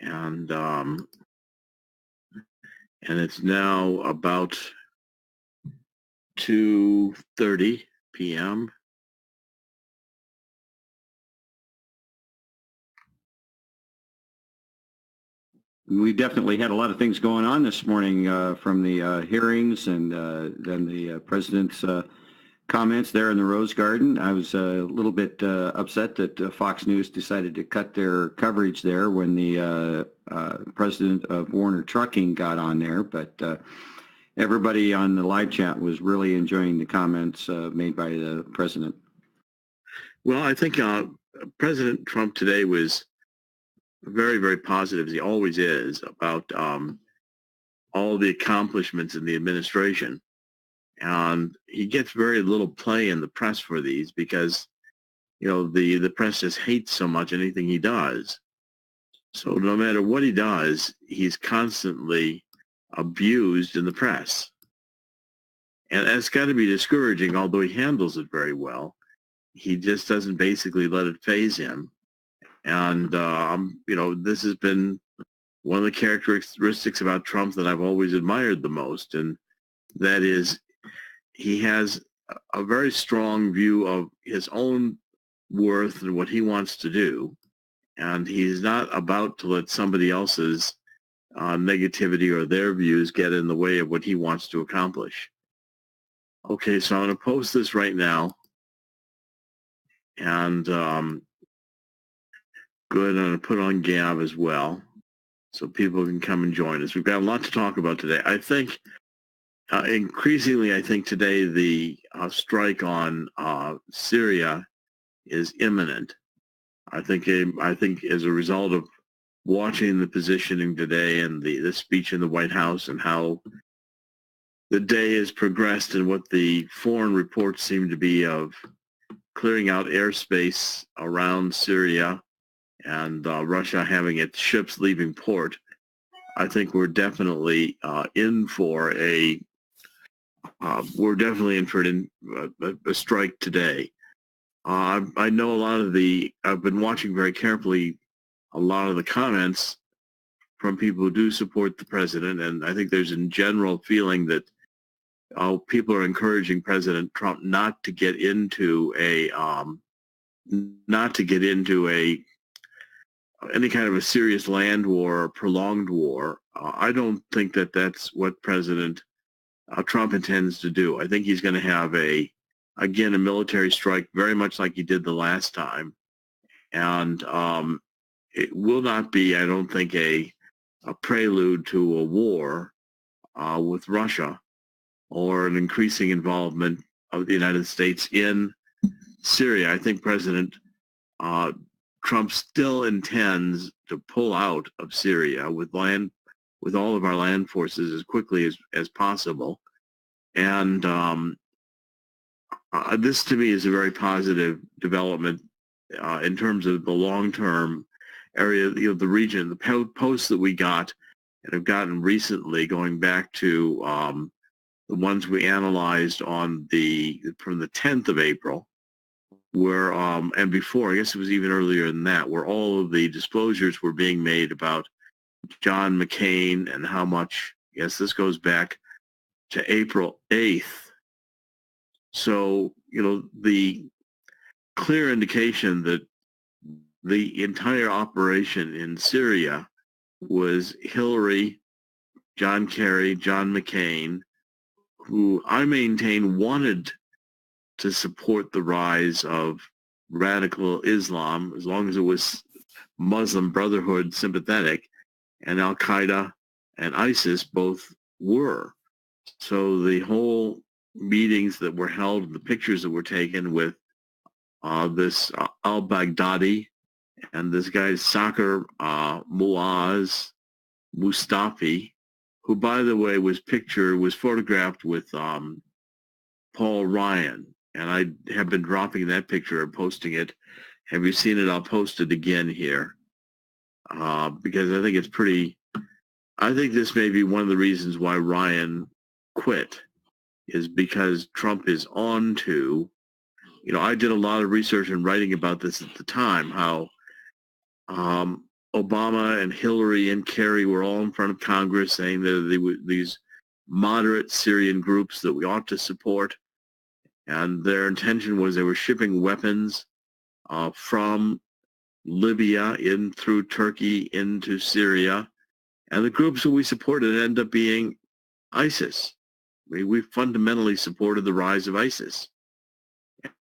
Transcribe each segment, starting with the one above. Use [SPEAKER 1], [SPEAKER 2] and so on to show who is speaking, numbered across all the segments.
[SPEAKER 1] and it's now about 2:30 p.m.
[SPEAKER 2] We definitely had a lot of things going on this morning from the hearings and then the president's comments there in the Rose Garden. I was a little bit upset that Fox News decided to cut their coverage there when the president of Warner Trucking got on there, but everybody on the live chat was really enjoying the comments made by the president.
[SPEAKER 1] Well, I think President Trump today was very, very positive, as he always is, about all the accomplishments in the administration. And he gets very little play in the press for these because, the press just hates so much anything he does. So no matter what he does, he's constantly abused in the press. And that's got to be discouraging, although he handles it very well. He just doesn't basically let it faze him. And, this has been one of the characteristics about Trump that I've always admired the most. And that is he has a very strong view of his own worth and what he wants to do. And he's not about to let somebody else's negativity or their views get in the way of what he wants to accomplish. Okay, so I'm going to post this right now. And good, I'm going to put on Gab as well so people can come and join us. We've got a lot to talk about today. I think increasingly, I think today the strike on Syria is imminent. I think as a result of watching the positioning today and the speech in the White House and how the day has progressed and what the foreign reports seem to be of clearing out airspace around Syria and Russia having its ships leaving port, I think we're definitely in for a strike today. I know I've been watching very carefully a lot of the comments from people who do support the president, and I think there's a general feeling that people are encouraging President Trump not to get into any kind of a serious land war or prolonged war. I don't think that that's what President Trump intends to do. I think he's going to have a military strike, very much like he did the last time. And it will not be, I don't think, a prelude to a war with Russia or an increasing involvement of the United States in Syria. I think President Trump still intends to pull out of Syria with all of our land forces as quickly as possible. And this to me is a very positive development in terms of the long-term area, the region. The posts that we got and have gotten recently, going back to the ones we analyzed from the 10th of April, where and before, I guess it was even earlier than that, where all of the disclosures were being made about John McCain and how much, yes, this goes back to April 8th. So, the clear indication that the entire operation in Syria was Hillary, John Kerry, John McCain, who I maintain wanted to support the rise of radical Islam as long as it was Muslim Brotherhood sympathetic, and Al-Qaeda and ISIS both were. So the whole meetings that were held and the pictures that were taken with this al-Baghdadi and this guy Sakr Muaz Mustafi, who, by the way, was photographed with Paul Ryan. And I have been dropping that picture and posting it. Have you seen it? I'll post it again here. Because I think this may be one of the reasons why Ryan quit, is because Trump is on to, I did a lot of research and writing about this at the time, how Obama and Hillary and Kerry were all in front of Congress saying that they were these moderate Syrian groups that we ought to support. And their intention was they were shipping weapons from Libya in through Turkey into Syria. And the groups that we supported ended up being ISIS. We fundamentally supported the rise of ISIS.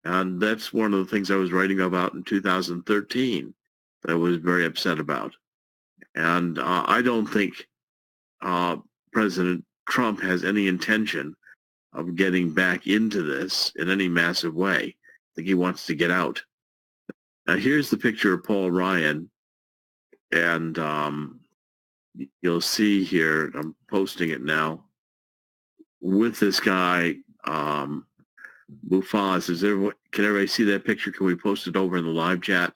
[SPEAKER 1] And that's one of the things I was writing about in 2013 that I was very upset about. And I don't think President Trump has any intention of getting back into this in any massive way. I think he wants to get out. Now, here's the picture of Paul Ryan. And you'll see here, I'm posting it now, with this guy, Bufaz. Can everybody see that picture? Can we post it over in the live chat?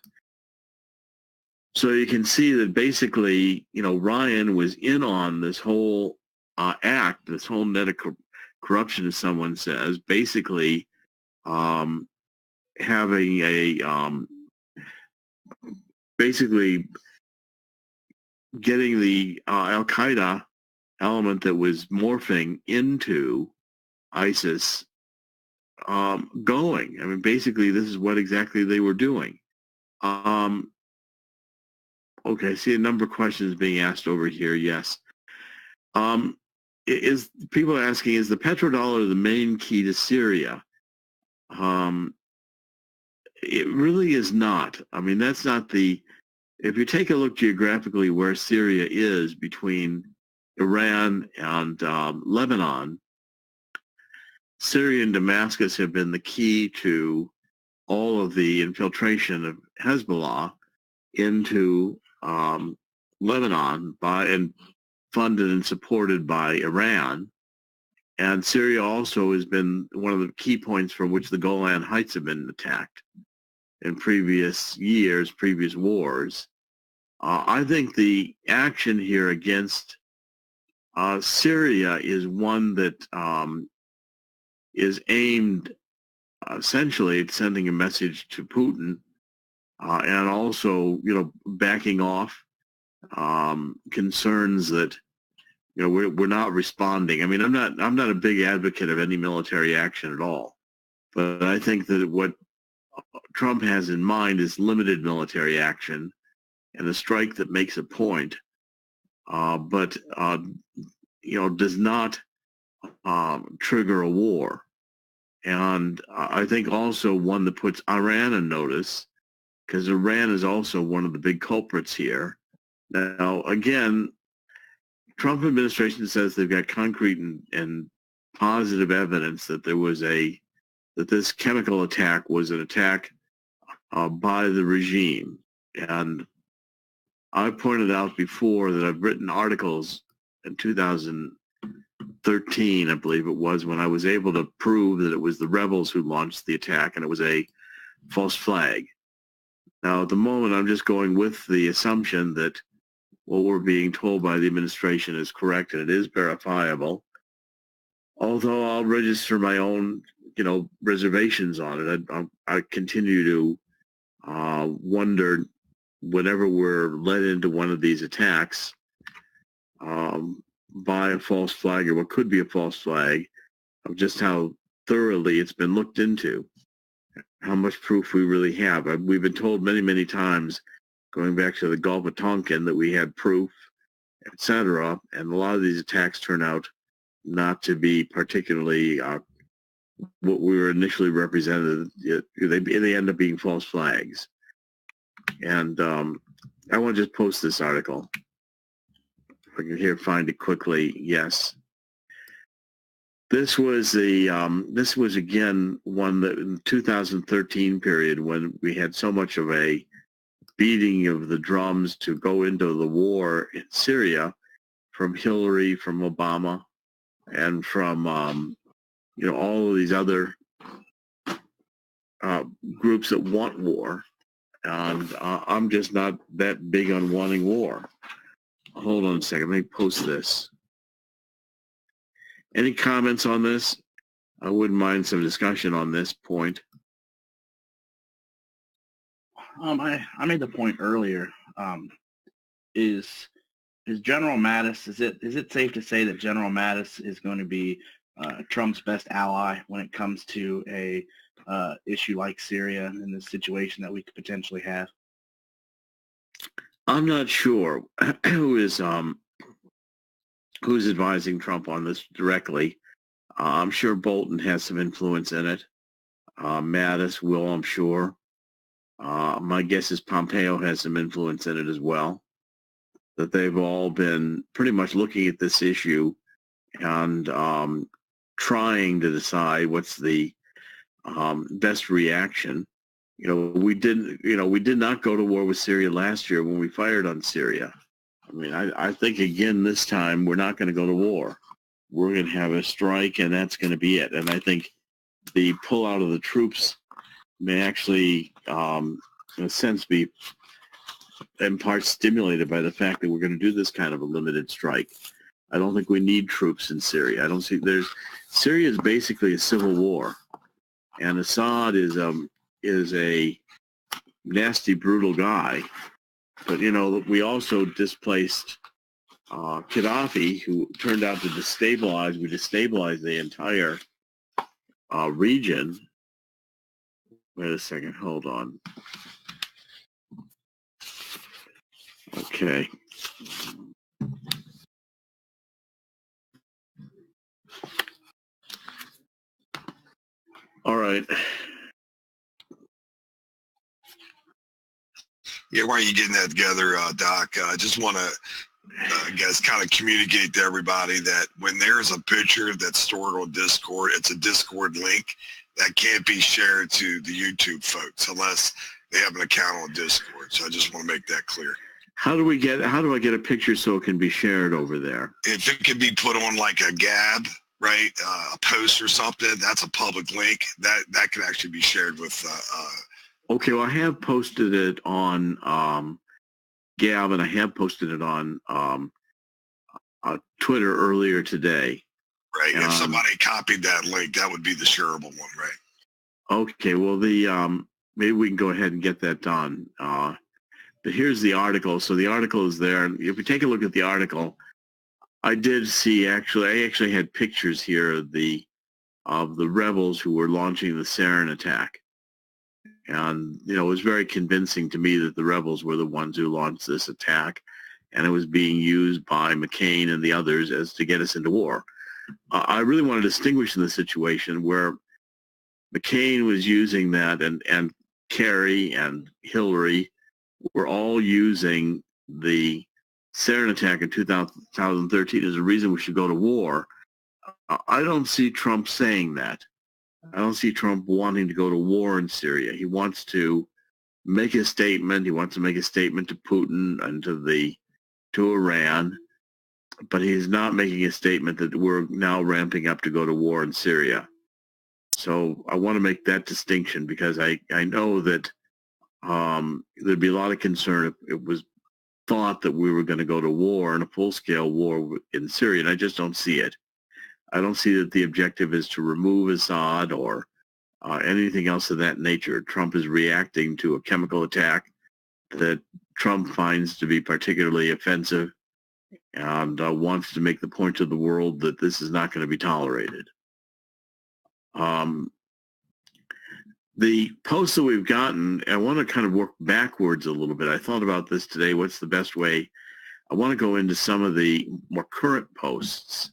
[SPEAKER 1] So you can see that basically, Ryan was in on this whole act, this whole net of corruption, as someone says, basically having basically getting the Al-Qaeda element that was morphing into ISIS going. I mean, basically, this is what exactly they were doing. Okay, I see a number of questions being asked over here. Yes. Is people are asking, is the petrodollar the main key to Syria? It really is not. I mean, that's not the... If you take a look geographically where Syria is between Iran and Lebanon, Syria and Damascus have been the key to all of the infiltration of Hezbollah into Lebanon and funded and supported by Iran. And Syria also has been one of the key points from which the Golan Heights have been attacked in previous years, previous wars. I think the action here against Syria is one that is aimed essentially at sending a message to Putin and also, backing off concerns that, we're not responding. I mean, I'm not a big advocate of any military action at all, but I think that what Trump has in mind is limited military action and a strike that makes a point, but does not trigger a war. And I think also one that puts Iran on notice, because Iran is also one of the big culprits here. Now, again, Trump administration says they've got concrete and positive evidence that that this chemical attack was an attack by the regime. And I pointed out before that I've written articles in 2013, I believe it was, when I was able to prove that it was the rebels who launched the attack and it was a false flag. Now, at the moment, I'm just going with the assumption that what we're being told by the administration is correct and it is verifiable. Although I'll register my own, reservations on it. I continue to wonder whenever we're led into one of these attacks by a false flag or what could be a false flag, of just how thoroughly it's been looked into, how much proof we really have. We've been told many, many times, going back to the Gulf of Tonkin, that we had proof, etc. And a lot of these attacks turn out not to be particularly what we were initially represented. They end up being false flags. And I want to just post this article. If I can here find it quickly. Yes. This was again one that in the 2013 period, when we had so much of a beating of the drums to go into the war in Syria from Hillary, from Obama, and from all of these other groups that want war. And I'm just not that big on wanting war. Hold on a second. Let me post this. Any comments on this? I wouldn't mind some discussion on this point.
[SPEAKER 3] I made the point earlier. is General Mattis, is it safe to say that General Mattis is going to be Trump's best ally when it comes to a issue like Syria and the situation that we could potentially have?
[SPEAKER 1] I'm not sure who's advising Trump on this directly. I'm sure Bolton has some influence in it. Mattis will, I'm sure. My guess is Pompeo has some influence in it as well. That they've all been pretty much looking at this issue and trying to decide what's the best reaction. We did not go to war with Syria last year when we fired on Syria. I mean, I think again this time we're not going to go to war. We're going to have a strike, and that's going to be it. And I think the pullout of the troops may actually, in a sense, be in part stimulated by the fact that we're going to do this kind of a limited strike. I don't think we need troops in Syria. I don't see Syria is basically a civil war, and Assad is a nasty, brutal guy. But we also displaced Gaddafi, who turned out to destabilize. We destabilized the entire region. Wait a second. Hold on. Okay. All right.
[SPEAKER 4] Yeah, why are you getting that together, Doc? I just want to, I guess, kind of communicate to everybody that when there's a picture that's stored on Discord, it's a Discord link that can't be shared to the YouTube folks unless they have an account on Discord. So I just want to make that clear.
[SPEAKER 1] How do I get a picture so it can be shared over there?
[SPEAKER 4] If it can be put on like a Gab, right, a post or something, that's a public link. That can actually be shared with.
[SPEAKER 1] Okay, well, I have posted it on Gab, and I have posted it on Twitter earlier today.
[SPEAKER 4] Right. If somebody copied that link, that would be the shareable one, right?
[SPEAKER 1] Okay. Well, maybe we can go ahead and get that done. But here's the article. So the article is there. If we take a look at the article, I did see I actually had pictures here of the rebels who were launching the sarin attack. And, it was very convincing to me that the rebels were the ones who launched this attack, and it was being used by McCain and the others as to get us into war. I really want to distinguish in the situation where McCain was using that, and Kerry and Hillary were all using the sarin attack in 2013 as a reason we should go to war. I don't see Trump saying that. I don't see Trump wanting to go to war in Syria. He wants to make a statement. He wants to make a statement to Putin and to Iran, but he's not making a statement that we're now ramping up to go to war in Syria. So I want to make that distinction because I know that there'd be a lot of concern if it was thought that we were going to go to war, and a full-scale war in Syria, and I just don't see it. I don't see that the objective is to remove Assad or anything else of that nature. Trump is reacting to a chemical attack that Trump finds to be particularly offensive and wants to make the point to the world that this is not going to be tolerated. The posts that we've gotten, I want to kind of work backwards a little bit. I thought about this today. What's the best way? I want to go into some of the more current posts.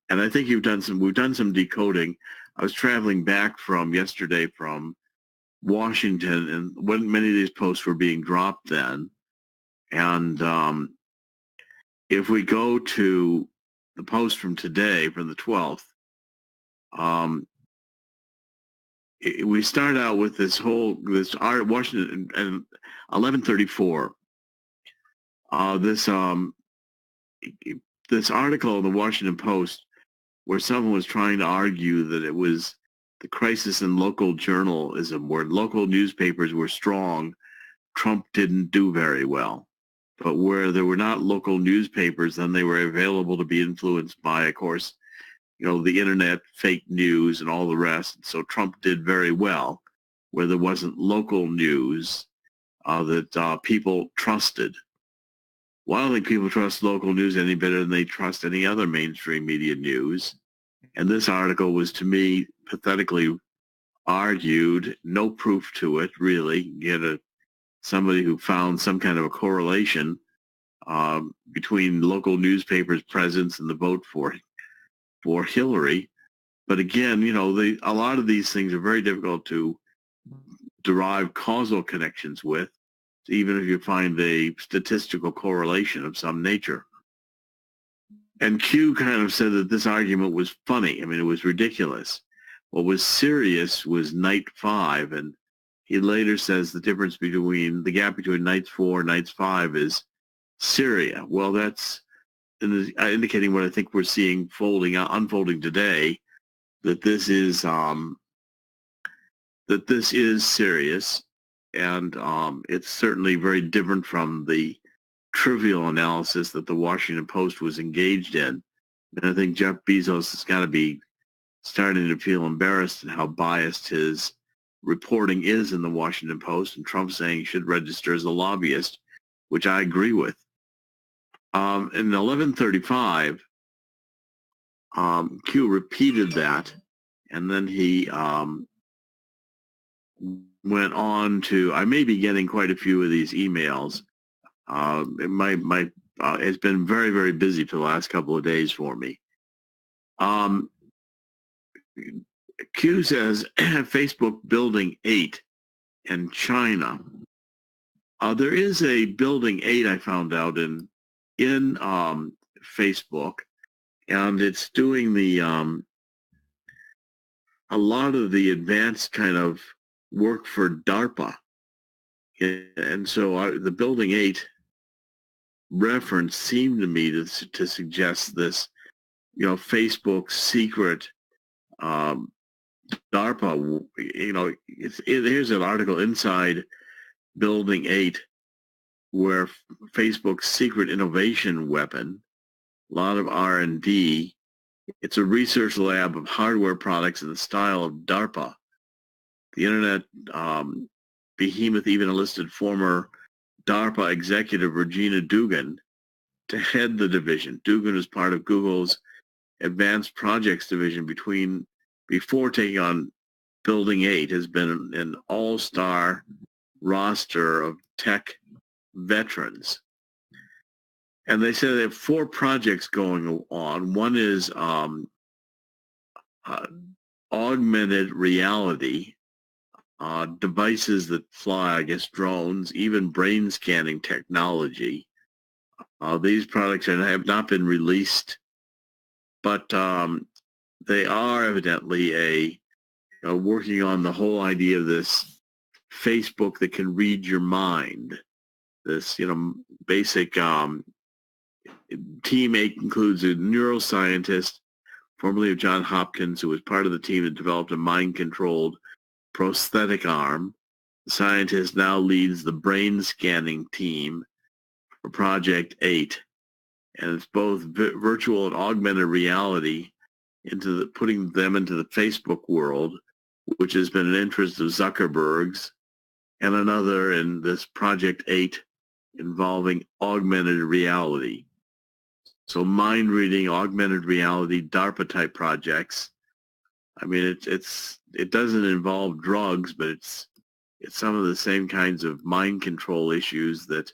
[SPEAKER 1] And I think we've done some decoding. I was traveling back yesterday from Washington, and many of these posts were being dropped then. And if we go to the post from today, from the 12th, we start out with this Washington and 1134. This article in the Washington Post where someone was trying to argue that it was the crisis in local journalism, where local newspapers were strong, Trump didn't do very well. But where there were not local newspapers, then they were available to be influenced by, of course, the internet, fake news, and all the rest. So Trump did very well where there wasn't local news that people trusted. Well, I don't think people trust local news any better than they trust any other mainstream media news. And this article was, to me, pathetically argued, no proof to it, really. Get somebody who found some kind of a correlation between local newspapers' presence and the vote for Hillary. But again, a lot of these things are very difficult to derive causal connections with, even if you find a statistical correlation of some nature. And Q kind of said that this argument was funny. I mean, it was ridiculous. What was serious was night 5, and he later says the gap between nights 4 and nights 5 is Syria. Well, that's indicating what I think we're seeing unfolding today, that this is serious, and it's certainly very different from the trivial analysis that the Washington Post was engaged in. And I think Jeff Bezos has got to be starting to feel embarrassed at how biased his reporting is in the Washington Post, and Trump saying he should register as a lobbyist, which I agree with. In 1135, Q repeated that, and then he went on to, I may be getting quite a few of these emails. It's been very, very busy for the last couple of days for me. Q says Facebook Building 8 in China. There is a Building 8 I found out in Facebook, and it's doing a lot of the advanced kind of work for DARPA. And so the Building 8 reference seemed to me to suggest this, Facebook's secret DARPA. Here's an article inside Building 8 where Facebook's secret innovation weapon, a lot of R&D. It's a research lab of hardware products in the style of DARPA. The internet behemoth even enlisted former DARPA executive Regina Dugan to head the division. Dugan was part of Google's advanced projects division before taking on Building 8, has been an all-star roster of tech veterans. And they say they have 4 projects going on. One is augmented reality, devices that fly, I guess drones, even brain scanning technology. These products have not been released, but they are evidently working on the whole idea of this Facebook that can read your mind. This, basic team 8 includes a neuroscientist, formerly of Johns Hopkins, who was part of the team that developed a mind-controlled prosthetic arm. The scientist now leads the brain scanning team for Project 8, and it's both virtual and augmented reality putting them into the Facebook world, which has been an interest of Zuckerberg's, and another in this Project 8 involving augmented reality. So mind reading, augmented reality, DARPA type projects. I mean, it doesn't involve drugs, but it's some of the same kinds of mind control issues that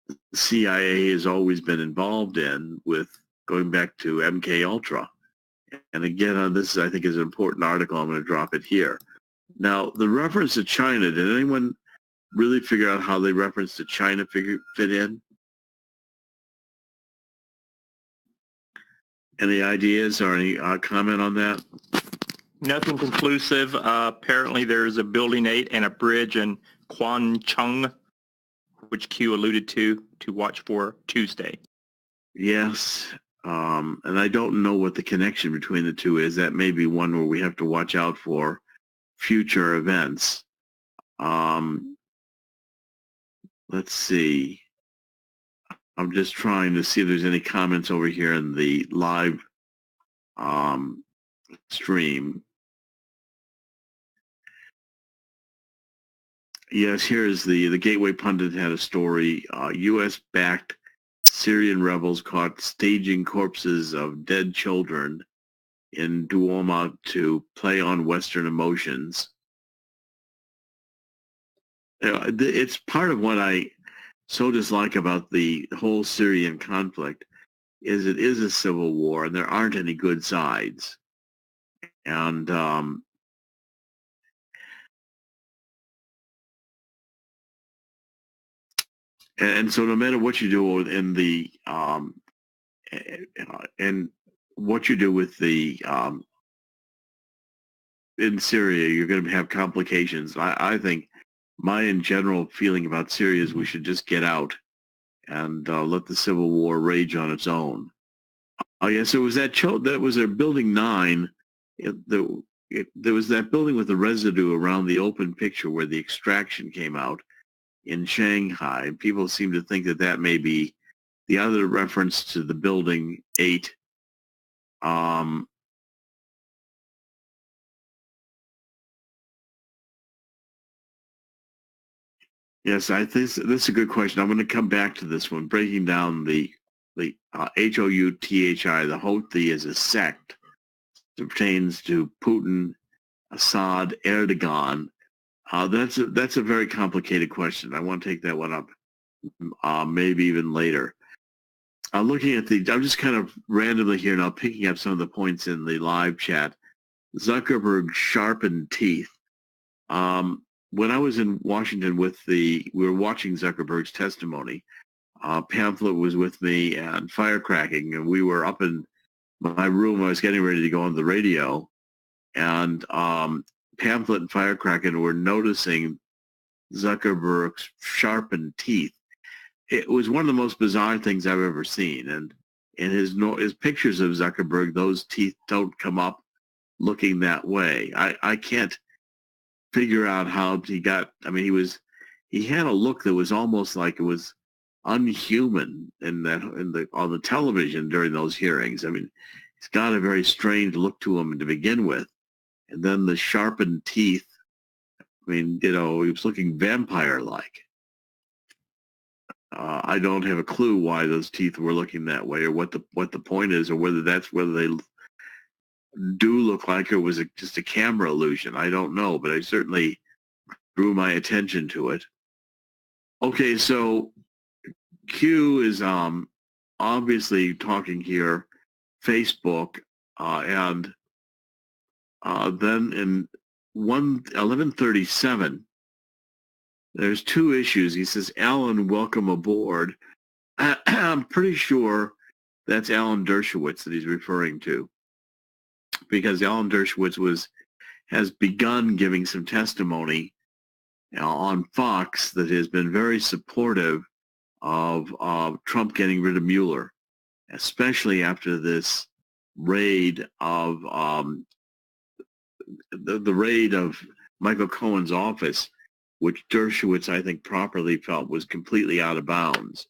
[SPEAKER 1] the CIA has always been involved in, with going back to MK Ultra. And again, this I think is an important article. I'm going to drop it here. Now, the reference to China, did anyone really figure out how the reference to China fit in? Any ideas or any comment on that?
[SPEAKER 5] Nothing conclusive. Apparently there's a Building 8 and a bridge in Kwancheng, which Q alluded to watch for Tuesday.
[SPEAKER 1] Yes, and I don't know what the connection between the two is. That may be one where we have to watch out for future events. Let's see. I'm just trying to see if there's any comments over here in the live stream. Yes, here's the Gateway Pundit had a story. U.S.-backed Syrian rebels caught staging corpses of dead children in Duomo to play on Western emotions. It's part of what I so dislike about the whole Syrian conflict is it is a civil war and there aren't any good sides. And so no matter what you do in the and what you do with the in Syria, you're going to have complications. I think my in general feeling about Syria is we should just get out and let the civil war rage on its own. Oh yes, it was that was a building 9. There was that building with the residue around the open picture where the extraction came out in Shanghai. People seem to think that that may be the other reference to the building 8. Yes, I think this is a good question. I'm going to come back to this one, breaking down the Houthi, the Houthi is a sect that pertains to Putin, Assad, Erdogan. That's a very complicated question. I want to take that one up maybe even later. Looking at I'm just kind of randomly here now picking up some of the points in the live chat. Zuckerberg's sharpened teeth. When I was in Washington we were watching Zuckerberg's testimony. Pamphlet was with me and firecracking, and we were up in my room. I was getting ready to go on the radio, and Pamphlet and firecracking were noticing Zuckerberg's sharpened teeth. It was one of the most bizarre things I've ever seen. And in his pictures of Zuckerberg, those teeth don't come up looking that way. I can't figure out how he got. I mean, he had a look that was almost like it was unhuman on the television during those hearings. I mean, he's got a very strange look to him to begin with, and then the sharpened teeth. I mean, he was looking vampire-like. I don't have a clue why those teeth were looking that way, or what the point is, or whether they do look like it was just a camera illusion. I don't know, but I certainly drew my attention to it. Okay, so Q is obviously talking here, Facebook, and then in 1137. There's 2 issues. He says, Alan, welcome aboard. I'm pretty sure that's Alan Dershowitz that he's referring to, because Alan Dershowitz has begun giving some testimony on Fox that has been very supportive of Trump getting rid of Mueller, especially after this raid of the raid of Michael Cohen's office, which Dershowitz, I think, properly felt was completely out of bounds.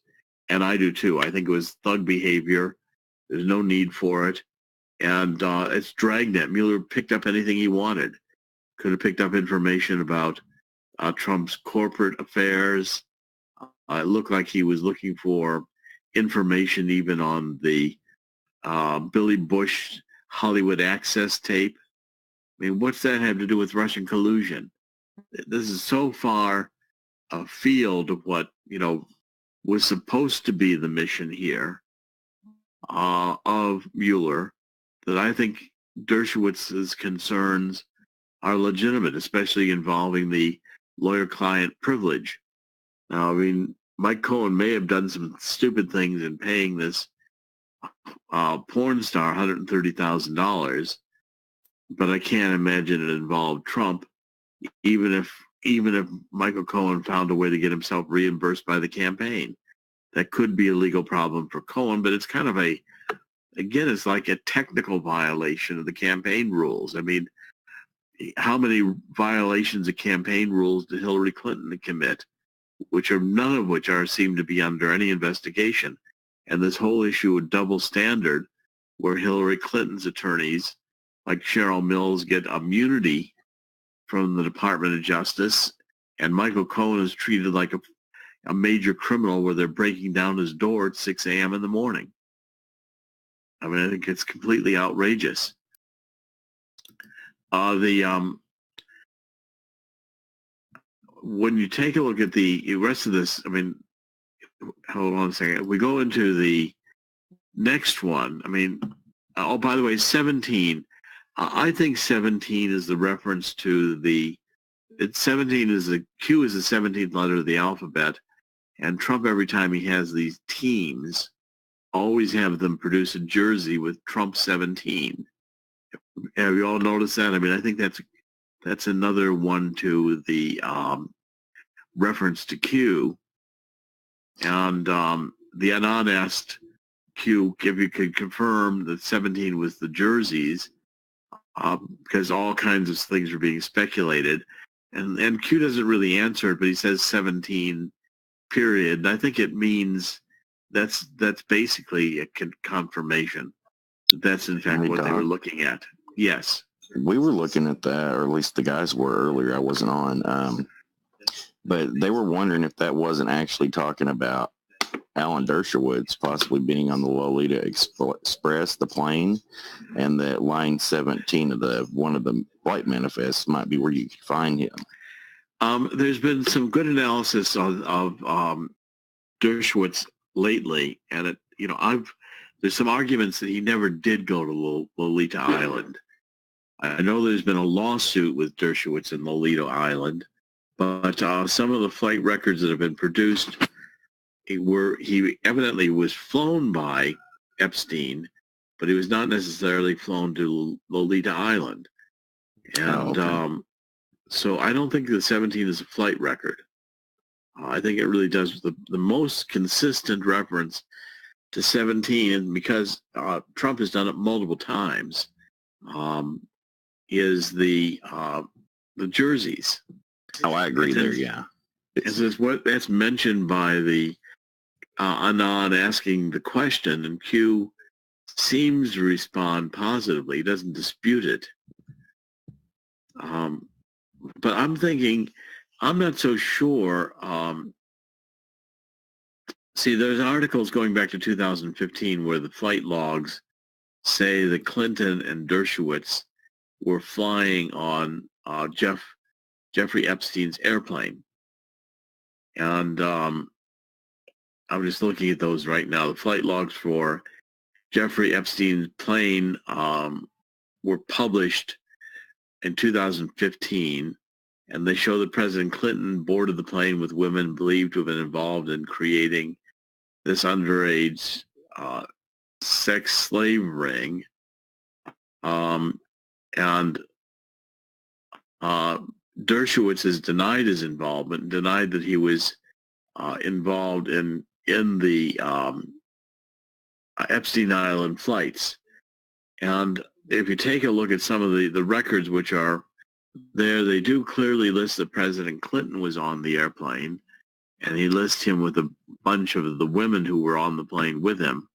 [SPEAKER 1] And I do too. I think it was thug behavior. There's no need for it. And it's dragnet. Mueller picked up anything he wanted. Could have picked up information about Trump's corporate affairs. It looked like he was looking for information even on the Billy Bush Hollywood Access tape. I mean, what's that have to do with Russian collusion? This is so far afield of what, was supposed to be the mission here of Mueller, that I think Dershowitz's concerns are legitimate, especially involving the lawyer-client privilege. Now, I mean, Mike Cohen may have done some stupid things in paying this porn star $130,000, but I can't imagine it involved Trump, even if Michael Cohen found a way to get himself reimbursed by the campaign. That could be a legal problem for Cohen, but it's kind of it's like a technical violation of the campaign rules. I mean, how many violations of campaign rules did Hillary Clinton commit, none of which seem to be under any investigation? And this whole issue of double standard, where Hillary Clinton's attorneys, like Cheryl Mills, get immunity from the Department of Justice, and Michael Cohen is treated like a major criminal where they're breaking down his door at 6 a.m. in the morning. I mean, I think it's completely outrageous. When you take a look at the rest of this, I mean, hold on a second. We go into the next one. I mean, oh, by the way, 17. I think 17 is the reference to the, 17 is the, Q is the 17th letter of the alphabet. And Trump, every time he has these teams, always have them produce a jersey with Trump 17. Have you all noticed that? I mean, I think that's another one to the reference to Q. And the Anon asked Q if you could confirm that 17 was the jerseys, because all kinds of things are being speculated. And Q doesn't really answer it, but he says 17, period. And I think it means that's basically a confirmation. That's in fact what they were looking at. Yes.
[SPEAKER 6] We were looking at that, or at least the guys were earlier. I wasn't on. But they were wondering if that wasn't actually talking about Alan Dershowitz possibly being on the Lolita Express, the plane, and that line 17 of one of the flight manifests might be where you could find him.
[SPEAKER 1] There's been some good analysis of Dershowitz lately, and there's some arguments that he never did go to Lolita Island. I know there's been a lawsuit with Dershowitz in Lolita Island, but some of the flight records that have been produced he evidently was flown by Epstein, but he was not necessarily flown to Lolita Island. And so I don't think the 17 is a flight record. I think it really does the most consistent reference to 17, and because Trump has done it multiple times, is the jerseys.
[SPEAKER 6] Oh, I agree there, yeah.
[SPEAKER 1] That's mentioned by the Anon asking the question, and Q seems to respond positively. He doesn't dispute it. But I'm thinking, I'm not so sure. See, there's articles going back to 2015 where the flight logs say that Clinton and Dershowitz were flying on Jeffrey Epstein's airplane. And I'm just looking at those right now. The flight logs for Jeffrey Epstein's plane were published in 2015, and they show that President Clinton boarded the plane with women believed to have been involved in creating this underage sex slave ring. And Dershowitz has denied his involvement, denied that he was involved in the Epstein Island flights. And if you take a look at some of the records which are there, they do clearly list that President Clinton was on the airplane, and he lists him with a bunch of the women who were on the plane with him.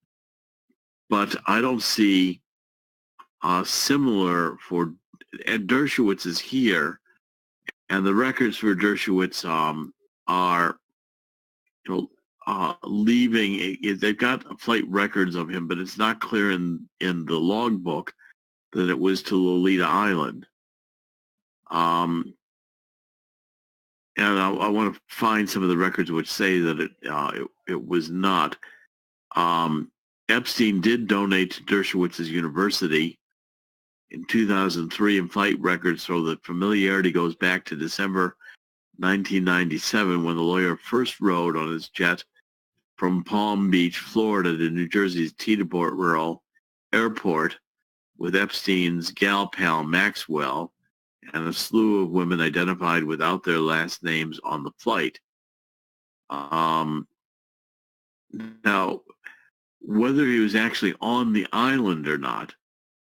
[SPEAKER 1] But I don't see similar for, and Dershowitz is here, and the records for Dershowitz are, leaving. They've got flight records of him, but it's not clear in the logbook that it was to Lolita Island. And I want to find some of the records which say that it was not. Epstein did donate to Dershowitz's university in 2003 in flight records, so the familiarity goes back to December 1997 when the lawyer first rode on his jet from Palm Beach, Florida to New Jersey's Teterboro Airport with Epstein's gal pal Maxwell and a slew of women identified without their last names on the flight. Now, whether he was actually on the island or not,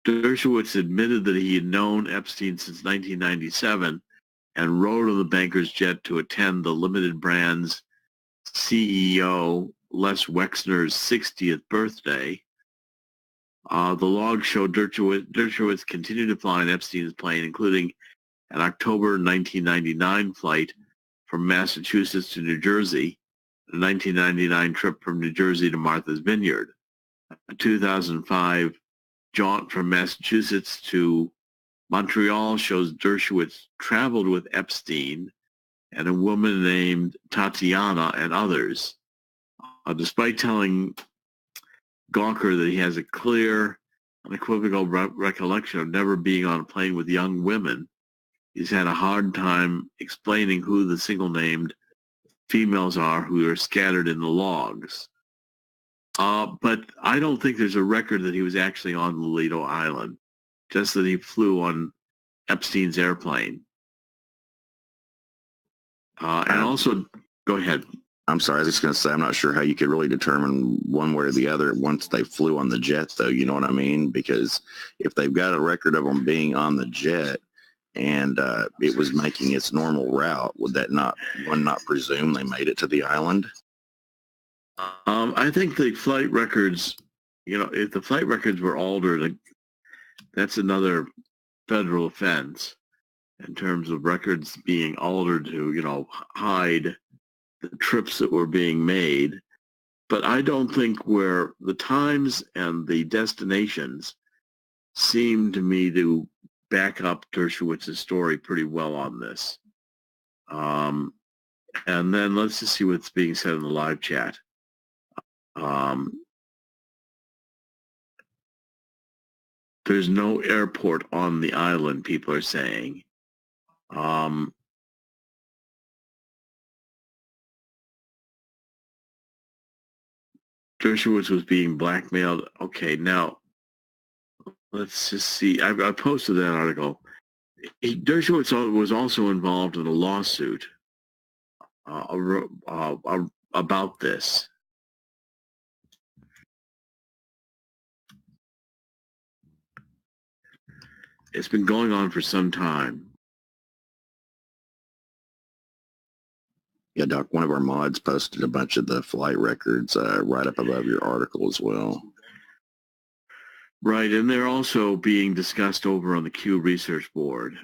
[SPEAKER 1] Dershowitz admitted that he had known Epstein since 1997 and rode on the banker's jet to attend the Limited Brands CEO Les Wexner's 60th birthday. The log showed Dershowitz continued to fly on Epstein's plane, including an October 1999 flight from Massachusetts to New Jersey, a 1999 trip from New Jersey to Martha's Vineyard, a 2005 jaunt from Massachusetts to Montreal shows Dershowitz traveled with Epstein and a woman named Tatiana and others. Despite telling Gawker that he has a clear, unequivocal recollection of never being on a plane with young women, he's had a hard time explaining who the single-named females are who are scattered in the logs. But I don't think there's a record that he was actually on Lolito Island, just that he flew on Epstein's airplane. And also, go ahead.
[SPEAKER 6] I'm sorry, I was just going to say, I'm not sure how you could really determine one way or the other once they flew on the jet, though, you know what I mean? Because if they've got a record of them being on the jet and it was making its normal route, would that not presume they made it to the island?
[SPEAKER 1] I think the flight records, if the flight records were altered, that's another federal offense in terms of records being altered to, hide the trips that were being made. But I don't think where the times and the destinations seem to me to back up Dershowitz's story pretty well on this. And then let's just see what's being said in the live chat. There's no airport on the island, people are saying. Dershowitz was being blackmailed. Okay, now let's just see. I posted that article. Dershowitz was also involved in a lawsuit about this. It's been going on for some time.
[SPEAKER 6] Yeah, Doc, one of our mods posted a bunch of the flight records right up above your article as well.
[SPEAKER 1] Right, and they're also being discussed over on the Q Research Board.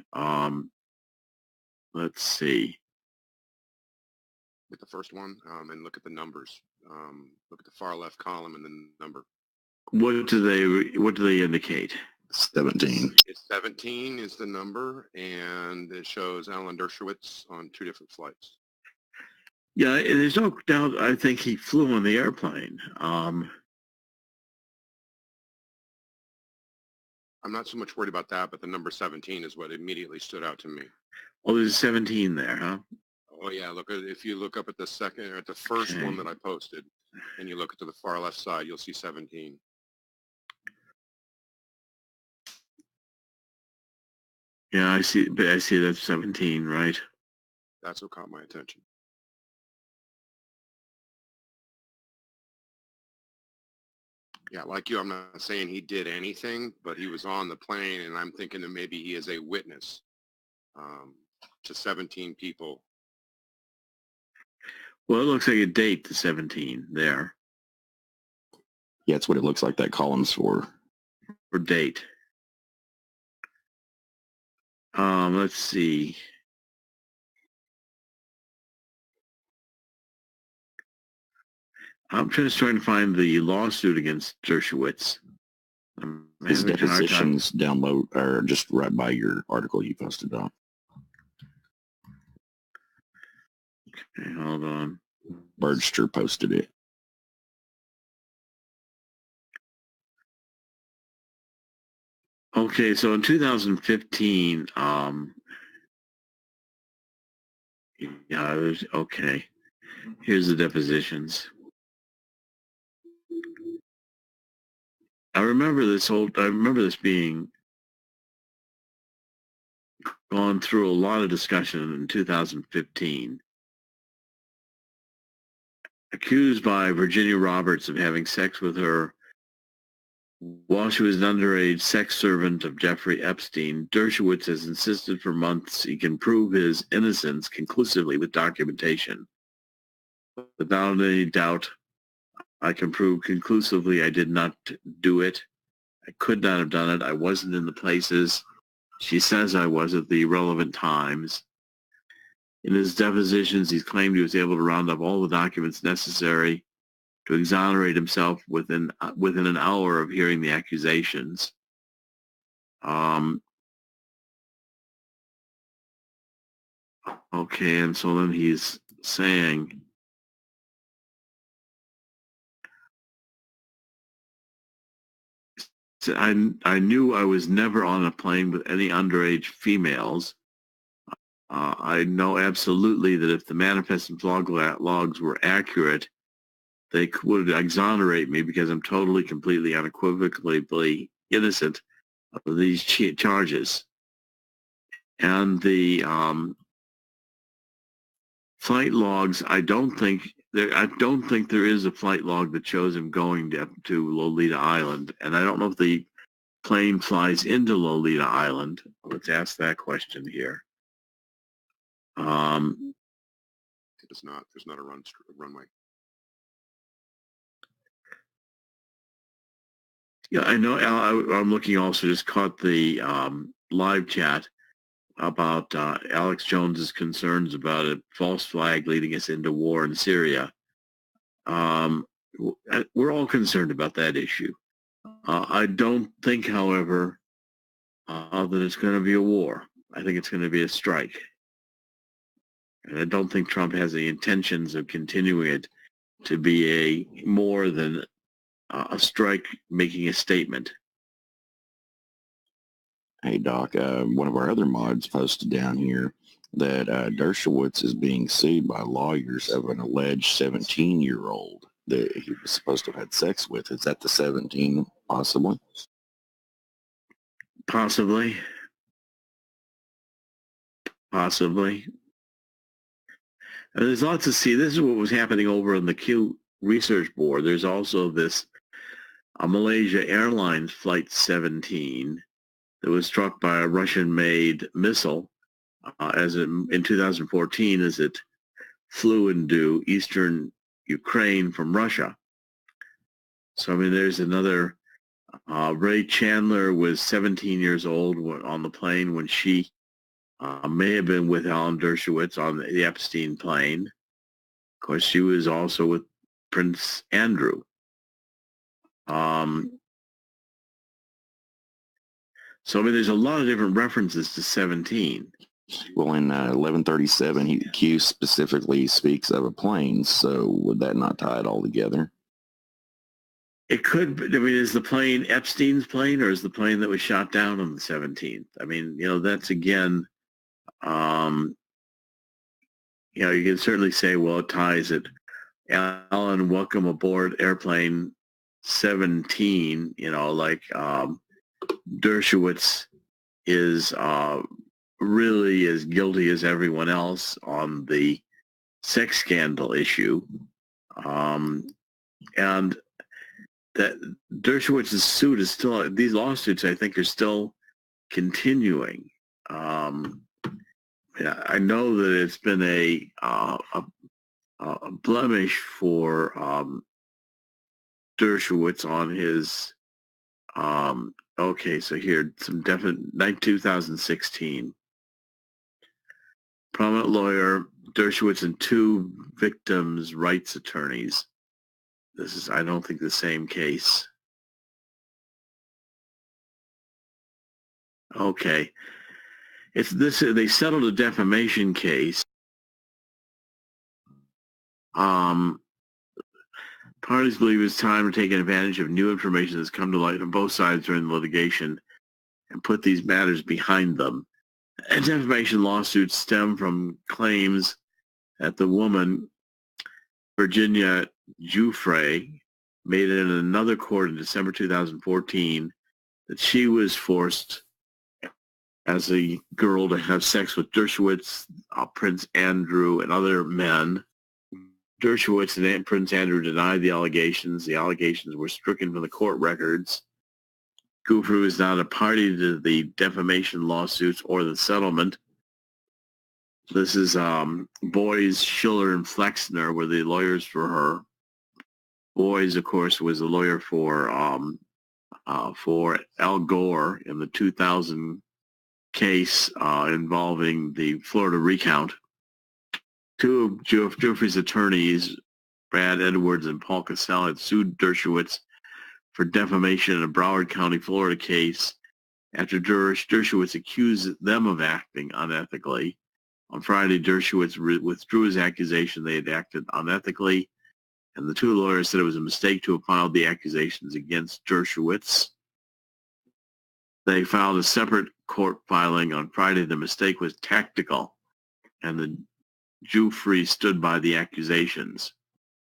[SPEAKER 1] Let's see.
[SPEAKER 7] Look at the first one and look at the numbers. Look at the far left column and the number.
[SPEAKER 1] What do they indicate?
[SPEAKER 6] 17.
[SPEAKER 7] It's 17 is the number, and it shows Alan Dershowitz on 2 different flights.
[SPEAKER 1] Yeah, there's no doubt. I think he flew on the airplane.
[SPEAKER 7] I'm not so much worried about that, but the number 17 is what immediately stood out to me.
[SPEAKER 1] Oh, there's 17 there, huh?
[SPEAKER 7] Oh yeah, if you look up at the second or at the first one that I posted, and you look to the far left side, you'll see 17.
[SPEAKER 1] Yeah, I see that's 17, right?
[SPEAKER 7] That's what caught my attention. Yeah, like you, I'm not saying he did anything, but he was on the plane, and I'm thinking that maybe he is a witness to 17 people.
[SPEAKER 1] Well, it looks like a date to 17 there.
[SPEAKER 6] Yeah, that's what it looks like that column's for.
[SPEAKER 1] For date. Let's see. I'm just trying to find the lawsuit against Dershowitz.
[SPEAKER 6] His depositions down low, or just right by your article you posted on.
[SPEAKER 1] Okay, hold on.
[SPEAKER 6] Bergster posted it.
[SPEAKER 1] Okay, so in 2015, okay. Here's the depositions. I remember this being gone through a lot of discussion in 2015. Accused by Virginia Roberts of having sex with her while she was an underage sex servant of Jeffrey Epstein, Dershowitz has insisted for months he can prove his innocence conclusively with documentation. Without any doubt, I can prove conclusively I did not do it. I could not have done it. I wasn't in the places she says I was at the relevant times. In his depositions, he's claimed he was able to round up all the documents necessary to exonerate himself within an hour of hearing the accusations. Okay, and so then he's saying, I knew I was never on a plane with any underage females. I know absolutely that if the manifest and logs were accurate, they would exonerate me because I'm totally, completely, unequivocally innocent of these charges. And the flight logs, I don't think there is a flight log that shows him going to Lolita Island, and I don't know if the plane flies into Lolita Island. Let's ask that question here.
[SPEAKER 7] It is not. There's not a runway.
[SPEAKER 1] Yeah, I know. I'm looking also, just caught the live chat about Alex Jones's concerns about a false flag leading us into war in Syria. We're all concerned about that issue. I don't think, however, that it's going to be a war. I think it's going to be a strike. And I don't think Trump has the intentions of continuing it to be a more than a strike making a statement.
[SPEAKER 6] Hey, Doc, one of our other mods posted down here that Dershowitz is being sued by lawyers of an alleged 17-year-old that he was supposed to have had sex with. Is that the 17, possibly?
[SPEAKER 1] Possibly. And there's lots to see. This is what was happening over on the Q Research Board. There's also this Malaysia Airlines Flight 17 that was struck by a Russian-made missile in 2014 as it flew into eastern Ukraine from Russia. So, I mean, there's another. Ray Chandler was 17 years old on the plane when she may have been with Alan Dershowitz on the Epstein plane. Of course, she was also with Prince Andrew. So, I mean, there's a lot of different references to 17.
[SPEAKER 6] Well, in 1137, Q specifically speaks of a plane, so would that not tie it all together?
[SPEAKER 1] It could, I mean, is the plane Epstein's plane, or is the plane that was shot down on the 17th? I mean, you know, that's again, you know, you can certainly say, well, it ties it. Alan, welcome aboard airplane 17, you know, like Dershowitz is really as guilty as everyone else on the sex scandal issue. And that Dershowitz's suit is still, these lawsuits, I think, are still continuing. Yeah, I know that it's been a blemish for Dershowitz on his, okay, so here, some definite, 2016. Prominent lawyer, Dershowitz and two victims' rights attorneys. This is, I don't think, the same case. Okay. It's this, they settled a defamation case. Parties believe it's time to take advantage of new information that's come to light on both sides during the litigation and put these matters behind them. And defamation lawsuits stem from claims that the woman, Virginia Giuffre, made in another court in December 2014 that she was forced as a girl to have sex with Dershowitz, Prince Andrew, and other men. Dershowitz and Prince Andrew denied the allegations. The allegations were stricken from the court records. Giuffre is not a party to the defamation lawsuits or the settlement. This is Boyes, Schiller, and Flexner were the lawyers for her. Boyes, of course, was a lawyer for Al Gore in the 2000 case involving the Florida recount. two of Jeffrey's attorneys, Brad Edwards and Paul Cassell, had sued Dershowitz for defamation in a Broward County, Florida case after Dershowitz accused them of acting unethically. On Friday, Dershowitz withdrew his accusation they had acted unethically, and the two lawyers said it was a mistake to have filed the accusations against Dershowitz. They filed a separate court filing on Friday. The mistake was tactical, and the Jeffrey stood by the accusations.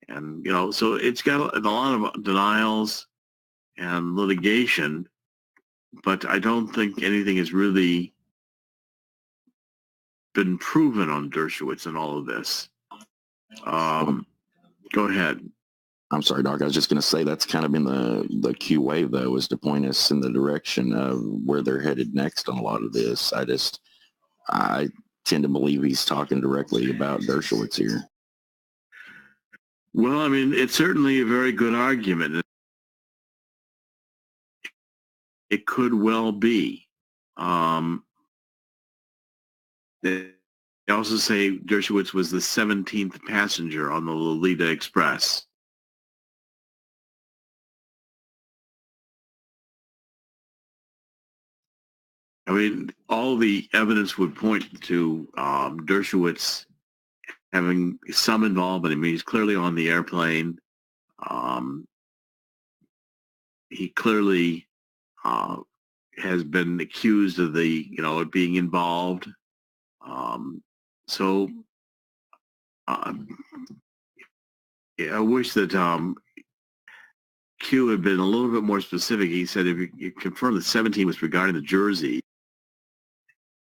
[SPEAKER 1] And, you know, so it's got a lot of denials and litigation, but I don't think anything has really been proven on Dershowitz in all of this. Go ahead.
[SPEAKER 6] I'm sorry, Doc. I was just going to say that's kind of been the Q wave, though, is to point us in the direction of where they're headed next on a lot of this. I tend to believe he's talking directly about Dershowitz here.
[SPEAKER 1] Well, I mean, it's certainly a very good argument. It could well be. They also say Dershowitz was the 17th passenger on the Lolita Express. I mean, all the evidence would point to Dershowitz having some involvement. I mean, he's clearly on the airplane. He clearly has been accused of of being involved. So I wish that Q had been a little bit more specific. He said if you confirm that 17 was regarding the jersey,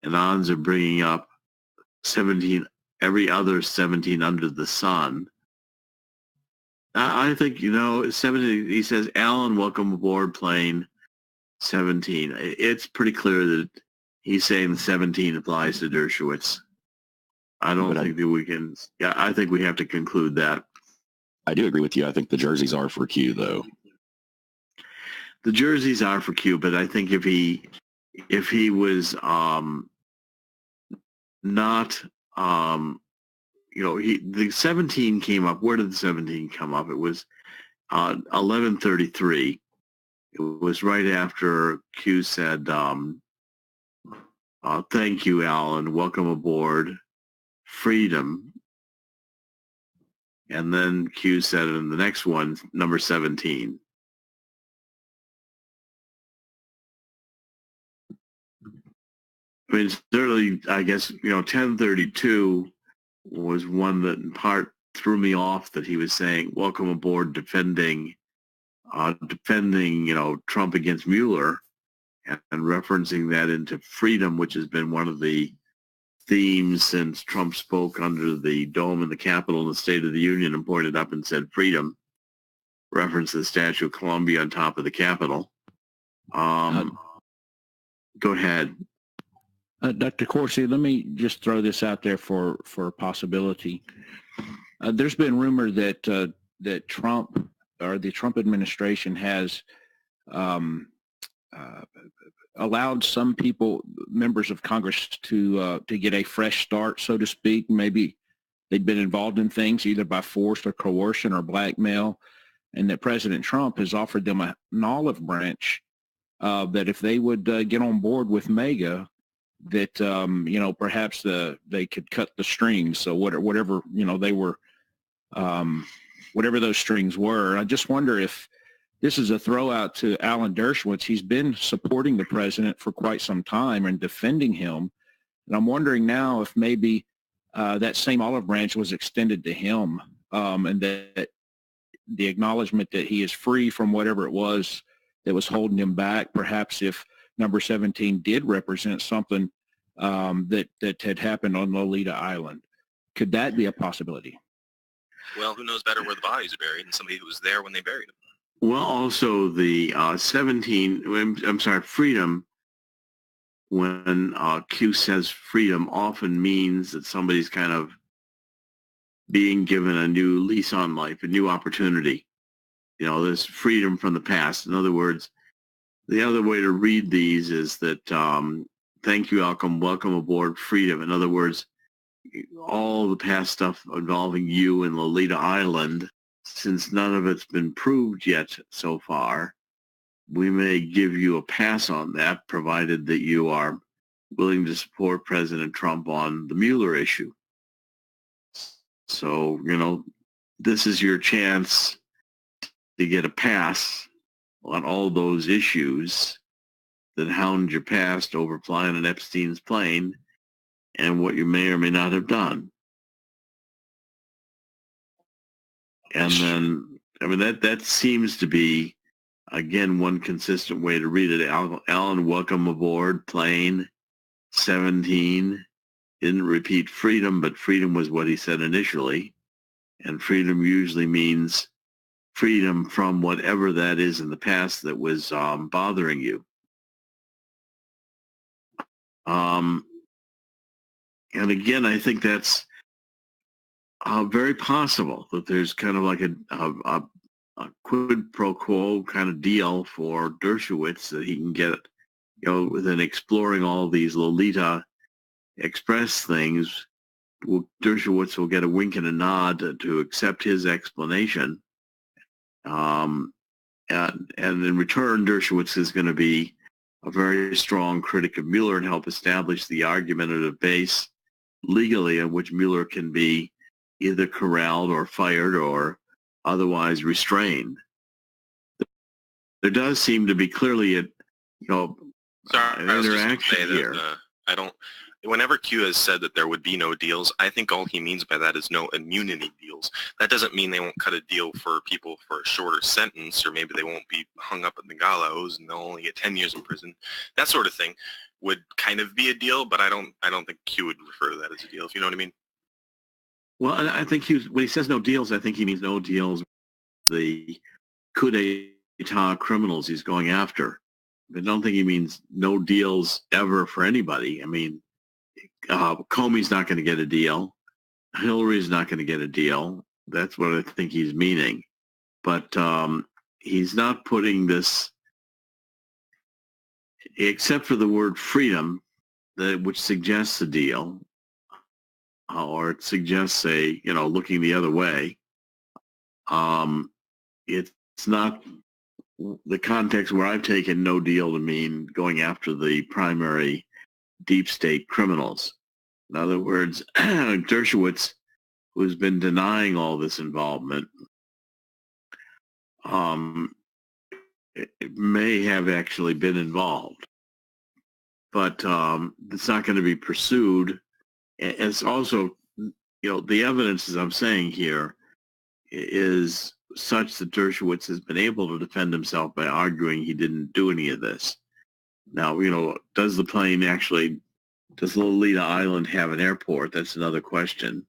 [SPEAKER 1] and odds are bringing up 17, every other 17 under the sun. I think, 17, he says, Alan, welcome aboard plane 17. It's pretty clear that he's saying 17 applies to Dershowitz. I don't think that we can, I think we have to conclude that.
[SPEAKER 6] I do agree with you. I think the jerseys are for Q, though.
[SPEAKER 1] The jerseys are for Q, but I think if he was not, the 17 came up. Where did the 17 come up? It was 11:33. It was right after Q said, thank you, Alan. Welcome aboard. Freedom. And then Q said in the next one, number 17. I mean, certainly, I guess, 1032 was one that in part threw me off, that he was saying, welcome aboard, defending, Trump against Mueller, and referencing that into freedom, which has been one of the themes since Trump spoke under the dome in the Capitol in the State of the Union and pointed up and said freedom, referenced the Statue of Columbia on top of the Capitol. Go ahead.
[SPEAKER 8] Dr. Corsi, let me just throw this out there for a possibility. There's been rumor that that Trump or the Trump administration has allowed some people, members of Congress, to get a fresh start, so to speak. Maybe they've been involved in things either by force or coercion or blackmail, and that President Trump has offered them an olive branch that if they would get on board with MAGA, that perhaps they could cut the strings. So whatever they were, whatever those strings were. I just wonder if this is a throw out to Alan Dershowitz. He's been supporting the president for quite some time and defending him, and I'm wondering now if maybe that same olive branch was extended to him, and that the acknowledgement that he is free from whatever it was that was holding him back. Perhaps if number 17 did represent something that had happened on Lolita Island. Could that be a possibility?
[SPEAKER 9] Well, who knows better where the bodies are buried than somebody who was there when they buried them?
[SPEAKER 1] Well, also the 17, freedom, when Q says freedom, often means that somebody's kind of being given a new lease on life, a new opportunity. There's freedom from the past. In other words, the other way to read these is that thank you, welcome aboard, freedom. In other words, all the past stuff involving you and Lolita Island, since none of it's been proved yet so far, we may give you a pass on that, provided that you are willing to support President Trump on the Mueller issue. So, this is your chance to get a pass on all those issues that hound your past over flying on Epstein's plane and what you may or may not have done. And then, that seems to be, again, one consistent way to read it. Alan, welcome aboard plane 17. Didn't repeat freedom, but freedom was what he said initially. And freedom usually means freedom from whatever that is in the past that was bothering you. And again, I think that's very possible that there's kind of like a quid pro quo kind of deal for Dershowitz that he can get, within exploring all these Lolita Express things. Dershowitz will get a wink and a nod to accept his explanation. And in return, Dershowitz is going to be a very strong critic of Mueller and help establish the argumentative base legally on which Mueller can be either corralled or fired or otherwise restrained. There does seem to be clearly an interaction here.
[SPEAKER 9] Whenever Q has said that there would be no deals, I think all he means by that is no immunity deals. That doesn't mean they won't cut a deal for people for a shorter sentence, or maybe they won't be hung up in the gallows and they'll only get 10 years in prison. That sort of thing would kind of be a deal, but I don't think Q would refer to that as a deal, if you know what I mean.
[SPEAKER 1] Well, I think when he says no deals, I think he means no deals with the coup d'etat criminals he's going after. I don't think he means no deals ever for anybody. I mean, Comey's not going to get a deal. Hillary's not going to get a deal. That's what I think he's meaning. But he's not putting this, except for the word freedom, which suggests a deal, or it suggests looking the other way. It's not the context where I've taken no deal to mean going after the primary deep state criminals. In other words, Dershowitz, who's been denying all this involvement, it may have actually been involved, but it's not going to be pursued. It's also, the evidence, as I'm saying here, is such that Dershowitz has been able to defend himself by arguing he didn't do any of this. Now, does Lolita Island have an airport? That's another question.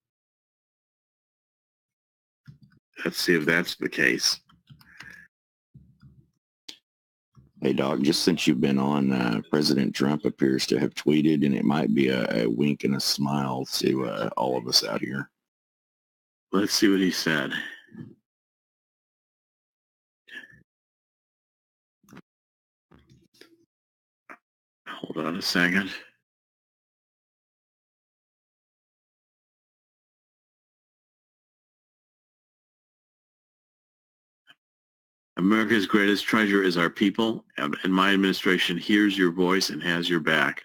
[SPEAKER 1] Let's see if that's the case.
[SPEAKER 6] Hey, Doc, just since you've been on, President Trump appears to have tweeted, and it might be a wink and a smile to all of us out here.
[SPEAKER 1] Let's see what he said. Hold on a second. America's greatest treasure is our people, and my administration hears your voice and has your back.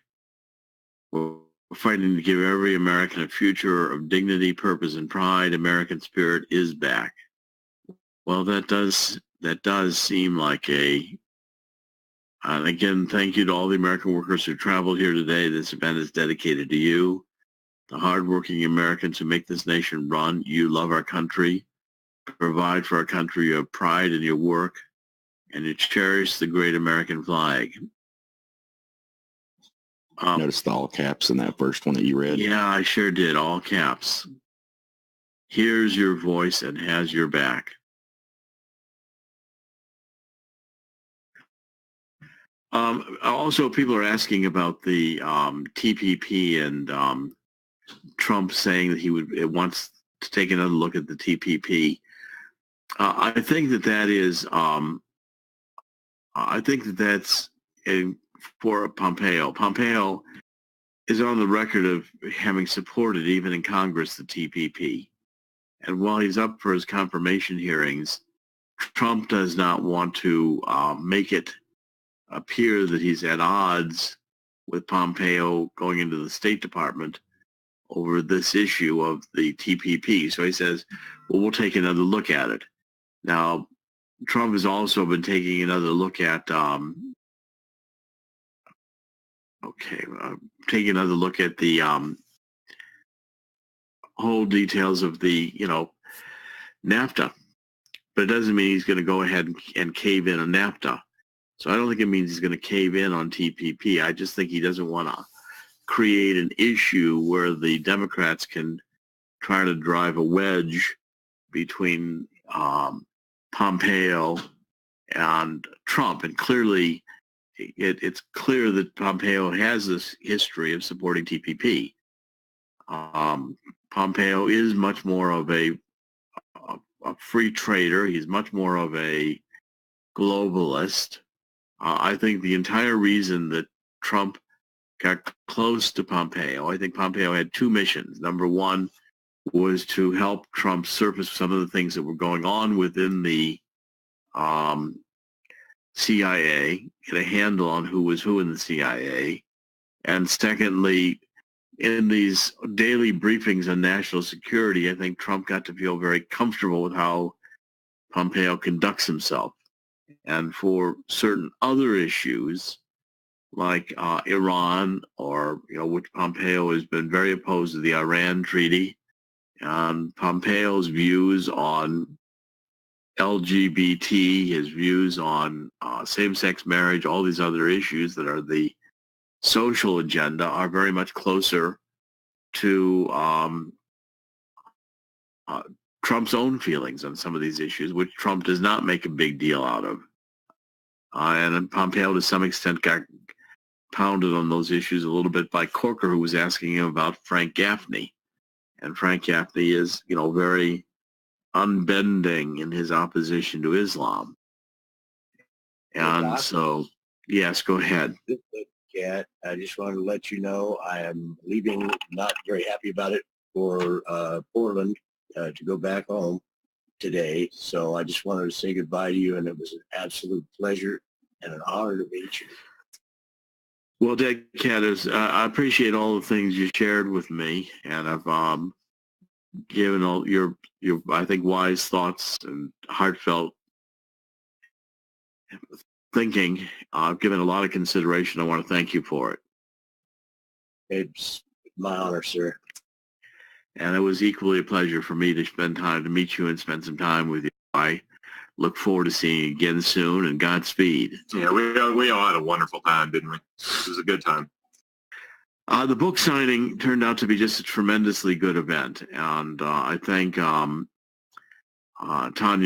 [SPEAKER 1] We're fighting to give every American a future of dignity, purpose, and pride. American spirit is back. Well, that does seem like and again, thank you to all the American workers who traveled here today. This event is dedicated to you, the hardworking Americans who make this nation run. You love our country, provide for our country, you have pride in your work, and you cherish the great American flag.
[SPEAKER 6] Noticed the all caps in that first one that you read?
[SPEAKER 1] Yeah, I sure did, all caps. Here's your voice and has your back. Also, people are asking about the TPP and Trump saying that he wants to take another look at the TPP. I think that's for Pompeo. Pompeo is on the record of having supported, even in Congress, the TPP. And while he's up for his confirmation hearings, Trump does not want to make it appear that he's at odds with Pompeo going into the State Department over this issue of the TPP. So he says, well, we'll take another look at it. Now, Trump has also been taking another look at taking another look at the whole details of the, NAFTA. But it doesn't mean he's going to go ahead and cave in on NAFTA. So I don't think it means he's going to cave in on TPP. I just think he doesn't want to create an issue where the Democrats can try to drive a wedge between Pompeo and Trump. And clearly, it's clear that Pompeo has this history of supporting TPP. Pompeo is much more of a free trader. He's much more of a globalist. I think the entire reason that Trump got close to Pompeo, I think Pompeo had two missions. Number one was to help Trump surface some of the things that were going on within the CIA, get a handle on who was who in the CIA. And secondly, in these daily briefings on national security, I think Trump got to feel very comfortable with how Pompeo conducts himself. And for certain other issues, like Iran, or which Pompeo has been very opposed to the Iran treaty, and Pompeo's views on LGBT, his views on same-sex marriage, all these other issues that are the social agenda are very much closer to Trump's own feelings on some of these issues, which Trump does not make a big deal out of. And Pompeo, to some extent, got pounded on those issues a little bit by Corker, who was asking him about Frank Gaffney. And Frank Gaffney is, very unbending in his opposition to Islam. And so, yes, go ahead.
[SPEAKER 10] Cat, I just wanted to let you know I am leaving, not very happy about it, for Portland to go back home today. So I just wanted to say goodbye to you, and it was an absolute pleasure and an honor to meet you.
[SPEAKER 1] Well, Decodes, I appreciate all the things you shared with me, and I've given all your I think wise thoughts and heartfelt thinking. I've given a lot of consideration. I want to thank you for it.
[SPEAKER 10] It's my honor, sir.
[SPEAKER 1] And it was equally a pleasure for me to spend time to meet you and spend some time with you. I look forward to seeing you again soon, and Godspeed.
[SPEAKER 9] Yeah, we all had a wonderful time, didn't we? It was a good time.
[SPEAKER 1] The book signing turned out to be just a tremendously good event, and I thank Tanya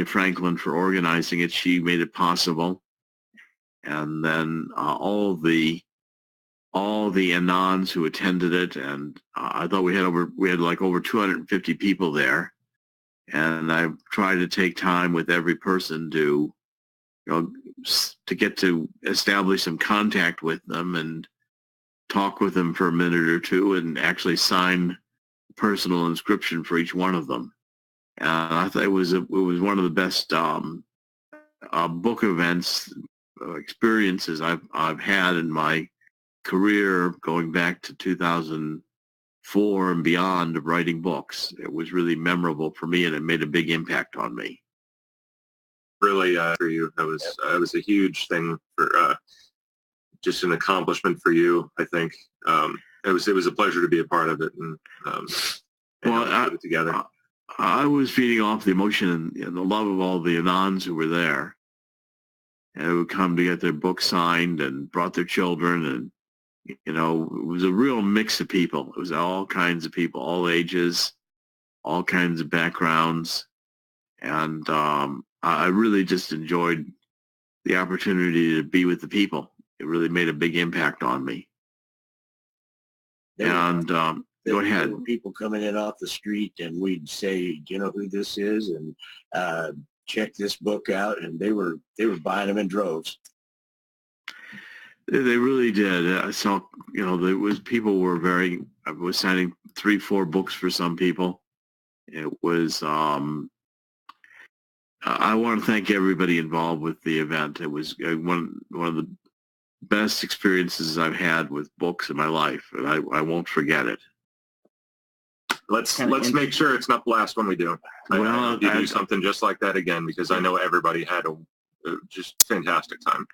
[SPEAKER 1] Franklin for organizing it. She made it possible. And then all the Anons who attended it, and I thought we had like over 250 people there, and I tried to take time with every person to get to establish some contact with them and talk with them for a minute or two, and actually sign a personal inscription for each one of them. And I thought it was one of the best book events experiences I've had in my career, going back to 2004 and beyond, of writing books. It was really memorable for me, and it made a big impact on me.
[SPEAKER 9] Really, for you, it was a huge thing for just an accomplishment for you. I think it was a pleasure to be a part of it, and put it together.
[SPEAKER 1] I was feeding off the emotion and the love of all the Anons who were there, and who would come to get their book signed and brought their children, and it was a real mix of people. It was all kinds of people, all ages, all kinds of backgrounds, and I really just enjoyed the opportunity to be with the people. It really made a big impact on me. And go ahead.
[SPEAKER 10] There were people coming in off the street, and we'd say, "Do you know who this is?" And check this book out, and they were buying them in droves.
[SPEAKER 1] They really did. I saw, there was people were I was signing 3-4 books for some people. It was, I want to thank everybody involved with the event. It was one of the best experiences I've had with books in my life, and I won't forget it.
[SPEAKER 9] Let's make sure it's not the last one we do.
[SPEAKER 1] Well,
[SPEAKER 9] I hope you do something just like that again, because I know everybody had a just fantastic time.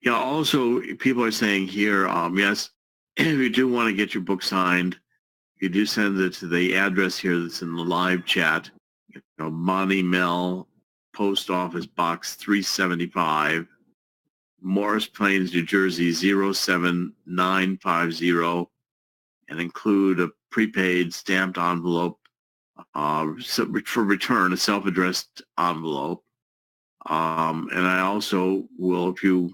[SPEAKER 1] Yeah. Also, people are saying here, yes, if you do want to get your book signed, you do send it to the address here that's in the live chat. Monty Mel, Post Office Box 375, Morris Plains, New Jersey 07950, and include a prepaid stamped envelope for return, a self-addressed envelope. And I also will, if you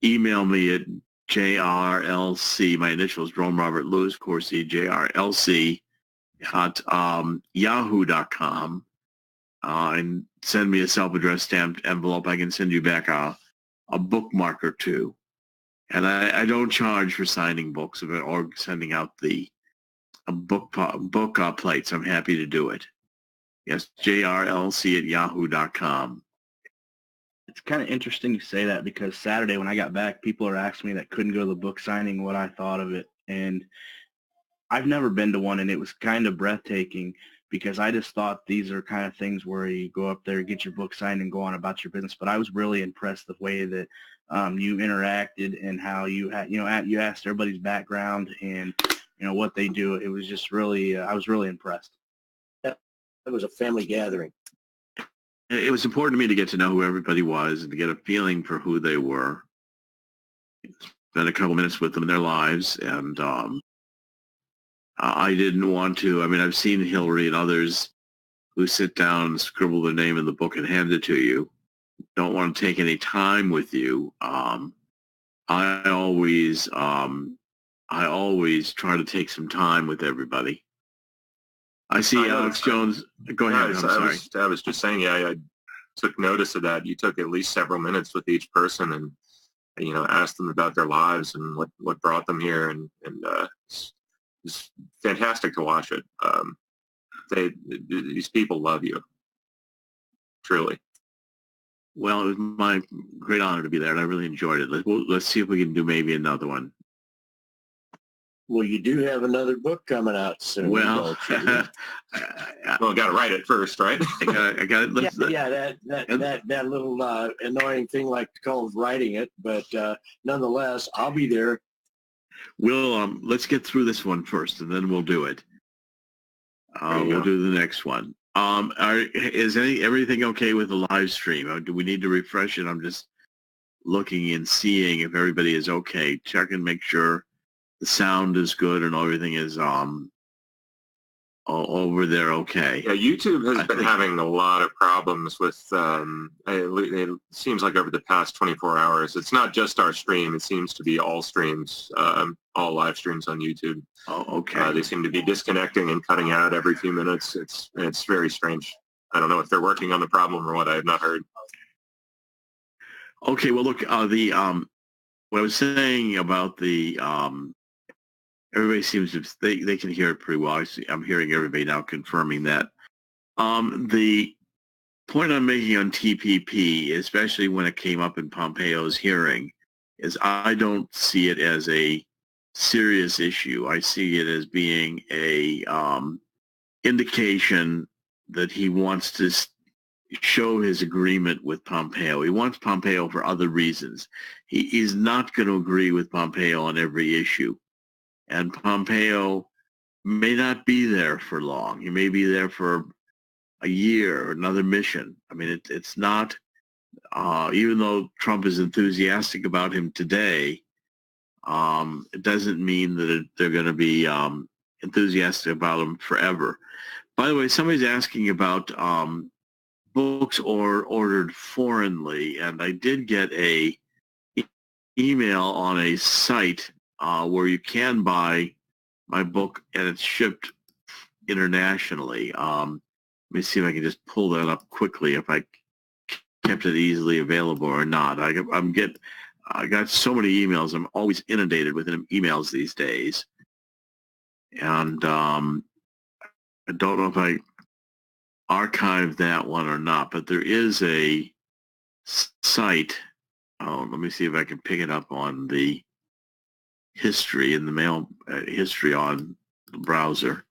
[SPEAKER 1] email me at JRLC, my initials, Jerome Robert Louis Corsi, JRLC at yahoo.com, and send me a self-addressed stamped envelope. I can send you back a bookmark or two. And I don't charge for signing books or sending out the book plates. I'm happy to do it. Yes, JRLC at yahoo.com.
[SPEAKER 3] It's kind of interesting you say that, because Saturday when I got back, people are asking me that couldn't go to the book signing what I thought of it. And I've never been to one, and it was kind of breathtaking, because I just thought these are kind of things where you go up there, get your book signed, and go on about your business. But I was really impressed the way that you interacted and how you had, you asked everybody's background and what they do. It was just really, I was really impressed.
[SPEAKER 10] Yeah, it was a family gathering.
[SPEAKER 1] It was important to me to get to know who everybody was and to get a feeling for who they were. Spent a couple minutes with them in their lives, and I didn't want to. I mean, I've seen Hillary and others who sit down and scribble their name in the book and hand it to you. Don't want to take any time with you. I always try to take some time with everybody. I see Alex Jones. Go ahead. I'm sorry.
[SPEAKER 9] I was just saying, I took notice of that. You took at least several minutes with each person and, asked them about their lives and what brought them here. And it's fantastic to watch it. These people love you. Truly.
[SPEAKER 1] Well, it was my great honor to be there, and I really enjoyed it. Let's see if we can do maybe another one.
[SPEAKER 10] Well, you do have another book coming out soon.
[SPEAKER 1] Well,
[SPEAKER 9] got to write it first, right?
[SPEAKER 1] I got it.
[SPEAKER 10] That little annoying thing like to call writing it, but nonetheless, I'll be there.
[SPEAKER 1] We'll let's get through this one first, and then we'll do it. We'll do the next one. Is everything okay with the live stream? Do we need to refresh it? I'm just looking and seeing if everybody is okay. Check and make sure the sound is good and everything is over there okay.
[SPEAKER 9] Yeah, YouTube has been having a lot of problems with, it seems like over the past 24 hours, it's not just our stream, it seems to be all streams, all live streams on YouTube.
[SPEAKER 1] Oh, okay.
[SPEAKER 9] They seem to be disconnecting and cutting out every few minutes. It's very strange. I don't know if they're working on the problem or what. I have not heard.
[SPEAKER 1] Okay, well, look, what I was saying about the, everybody seems to, they can hear it pretty well. I'm hearing everybody now confirming that. The point I'm making on TPP, especially when it came up in Pompeo's hearing, is I don't see it as a serious issue. I see it as being a indication that he wants to show his agreement with Pompeo. He wants Pompeo for other reasons. He's not going to agree with Pompeo on every issue. And Pompeo may not be there for long. He may be there for a year or another mission. I mean, it's not, even though Trump is enthusiastic about him today, it doesn't mean that they're going to be enthusiastic about him forever. By the way, somebody's asking about books ordered foreignly, and I did get a email on a site where you can buy my book and it's shipped internationally. Let me see if I can just pull that up quickly if I kept it easily available or not. I got so many emails. I'm always inundated with emails these days. And I don't know if I archived that one or not, but there is a site. Oh, let me see if I can pick it up on the history in the mail history on the browser.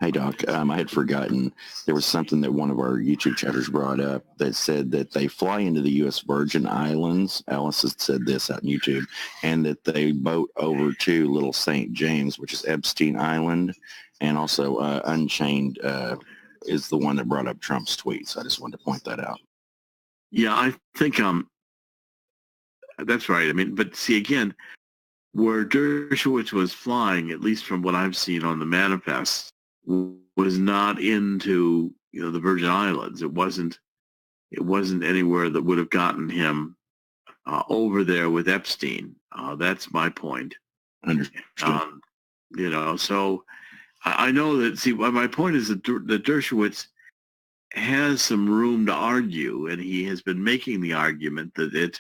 [SPEAKER 6] Hey, Doc, I had forgotten there was something that one of our YouTube chatters brought up that said that they fly into the U.S. Virgin Islands. Alice has said this out on YouTube, and that they boat over to Little St. James, which is Epstein Island, and also Unchained is the one that brought up Trump's tweets. I just wanted to point that out.
[SPEAKER 1] Yeah, I think that's right. I mean, but see, again, where Dershowitz was flying, at least from what I've seen on the manifest, was not into, you know, the Virgin Islands. It wasn't anywhere that would have gotten him over there with Epstein. That's my point.
[SPEAKER 6] Understood.
[SPEAKER 1] You know, so I know that. See, my point is that Dershowitz has some room to argue, and he has been making the argument that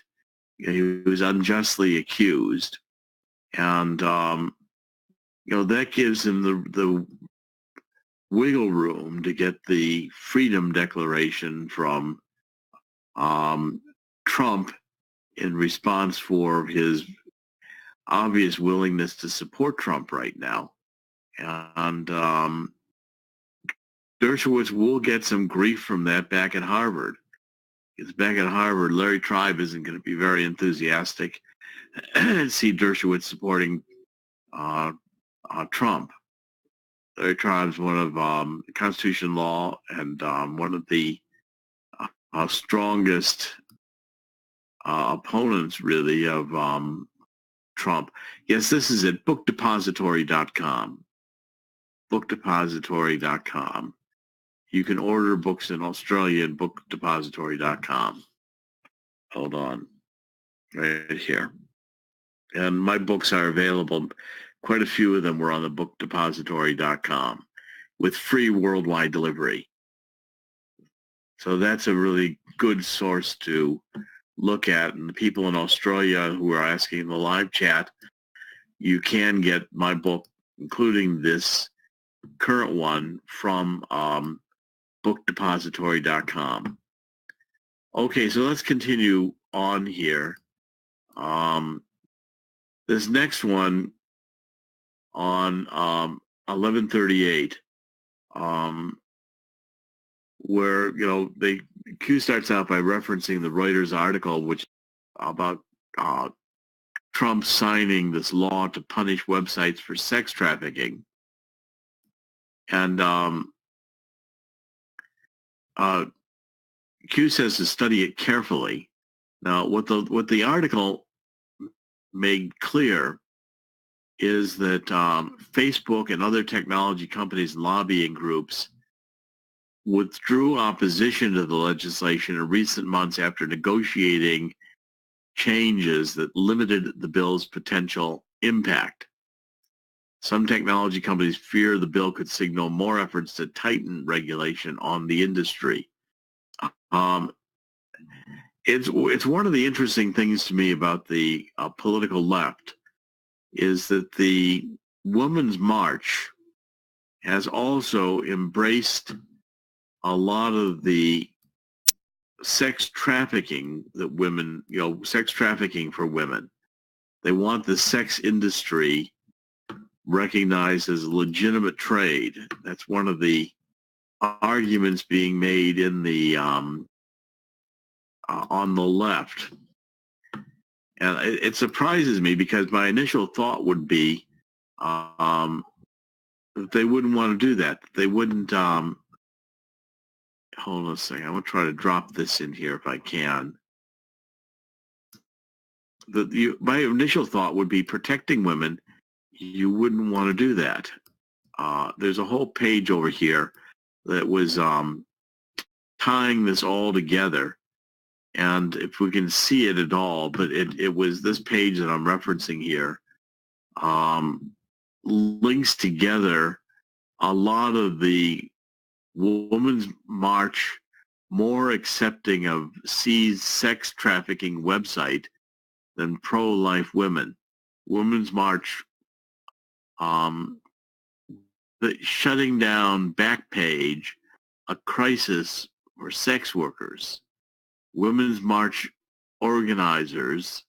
[SPEAKER 1] he was unjustly accused, and you know, that gives him the wiggle room to get the Freedom Declaration from Trump in response for his obvious willingness to support Trump right now. And Dershowitz will get some grief from that back at Harvard. Because back at Harvard, Larry Tribe isn't going to be very enthusiastic and see Dershowitz supporting Trump. Larry Tribe's one of Constitution law and one of the strongest opponents, really, of Trump. Yes, this is at bookdepository.com. Bookdepository.com. You can order books in Australia at bookdepository.com. Hold on. Right here. And my books are available. Quite a few of them were on the bookdepository.com with free worldwide delivery. So that's a really good source to look at. And the people in Australia who are asking in the live chat, you can get my book, including this current one, from bookdepository.com. Okay, so let's continue on here. This next one on 1138, where, you know, Q starts out by referencing the Reuters article, which about Trump signing this law to punish websites for sex trafficking. And Q says to study it carefully. Now, what the article made clear is that Facebook and other technology companies' lobbying groups withdrew opposition to the legislation in recent months after negotiating changes that limited the bill's potential impact. Some technology companies fear the bill could signal more efforts to tighten regulation on the industry. It's one of the interesting things to me about the political left is that the Women's March has also embraced a lot of the sex trafficking that women, you know, sex trafficking for women. They want the sex industry recognized as a legitimate trade. That's one of the arguments being made in the on the left. And it surprises me because my initial thought would be that they wouldn't want to do that. They wouldn't, hold on a second. I'm going to try to drop this in here if I can. My initial thought would be protecting women. You wouldn't want to do that. There's a whole page over here that was tying this all together. And if we can see it at all, but it was this page that I'm referencing here, links together a lot of the Women's March more accepting of sex trafficking website than pro-life women. Women's March, the shutting down Backpage, a crisis for sex workers. Women's March organizers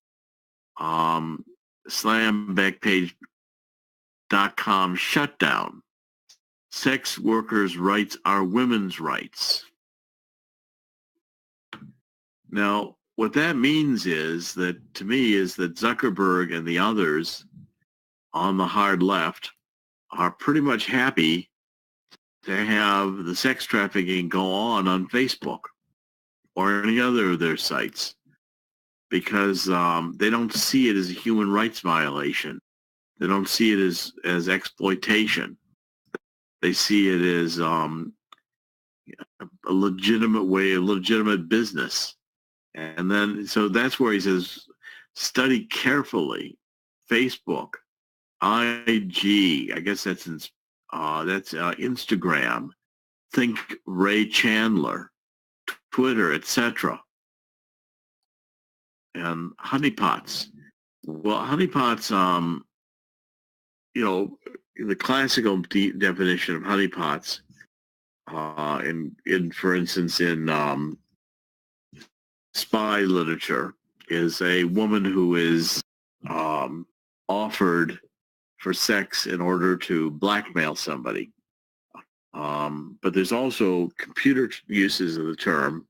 [SPEAKER 1] slam Backpage.com shutdown. Sex workers' rights are women's rights. Now, what that means is that, to me, is that Zuckerberg and the others on the hard left are pretty much happy to have the sex trafficking go on Facebook or any other of their sites, because they don't see it as a human rights violation. They don't see it as exploitation. They see it as a legitimate way, a legitimate business. And then, so that's where he says, study carefully Facebook, IG, I guess that's Instagram, Think Ray Chandler, Twitter, etc. And honeypots. Well, honeypots, the classical definition of honeypots, for instance, in spy literature, is a woman who is offered for sex in order to blackmail somebody. But there's also computer uses of the term.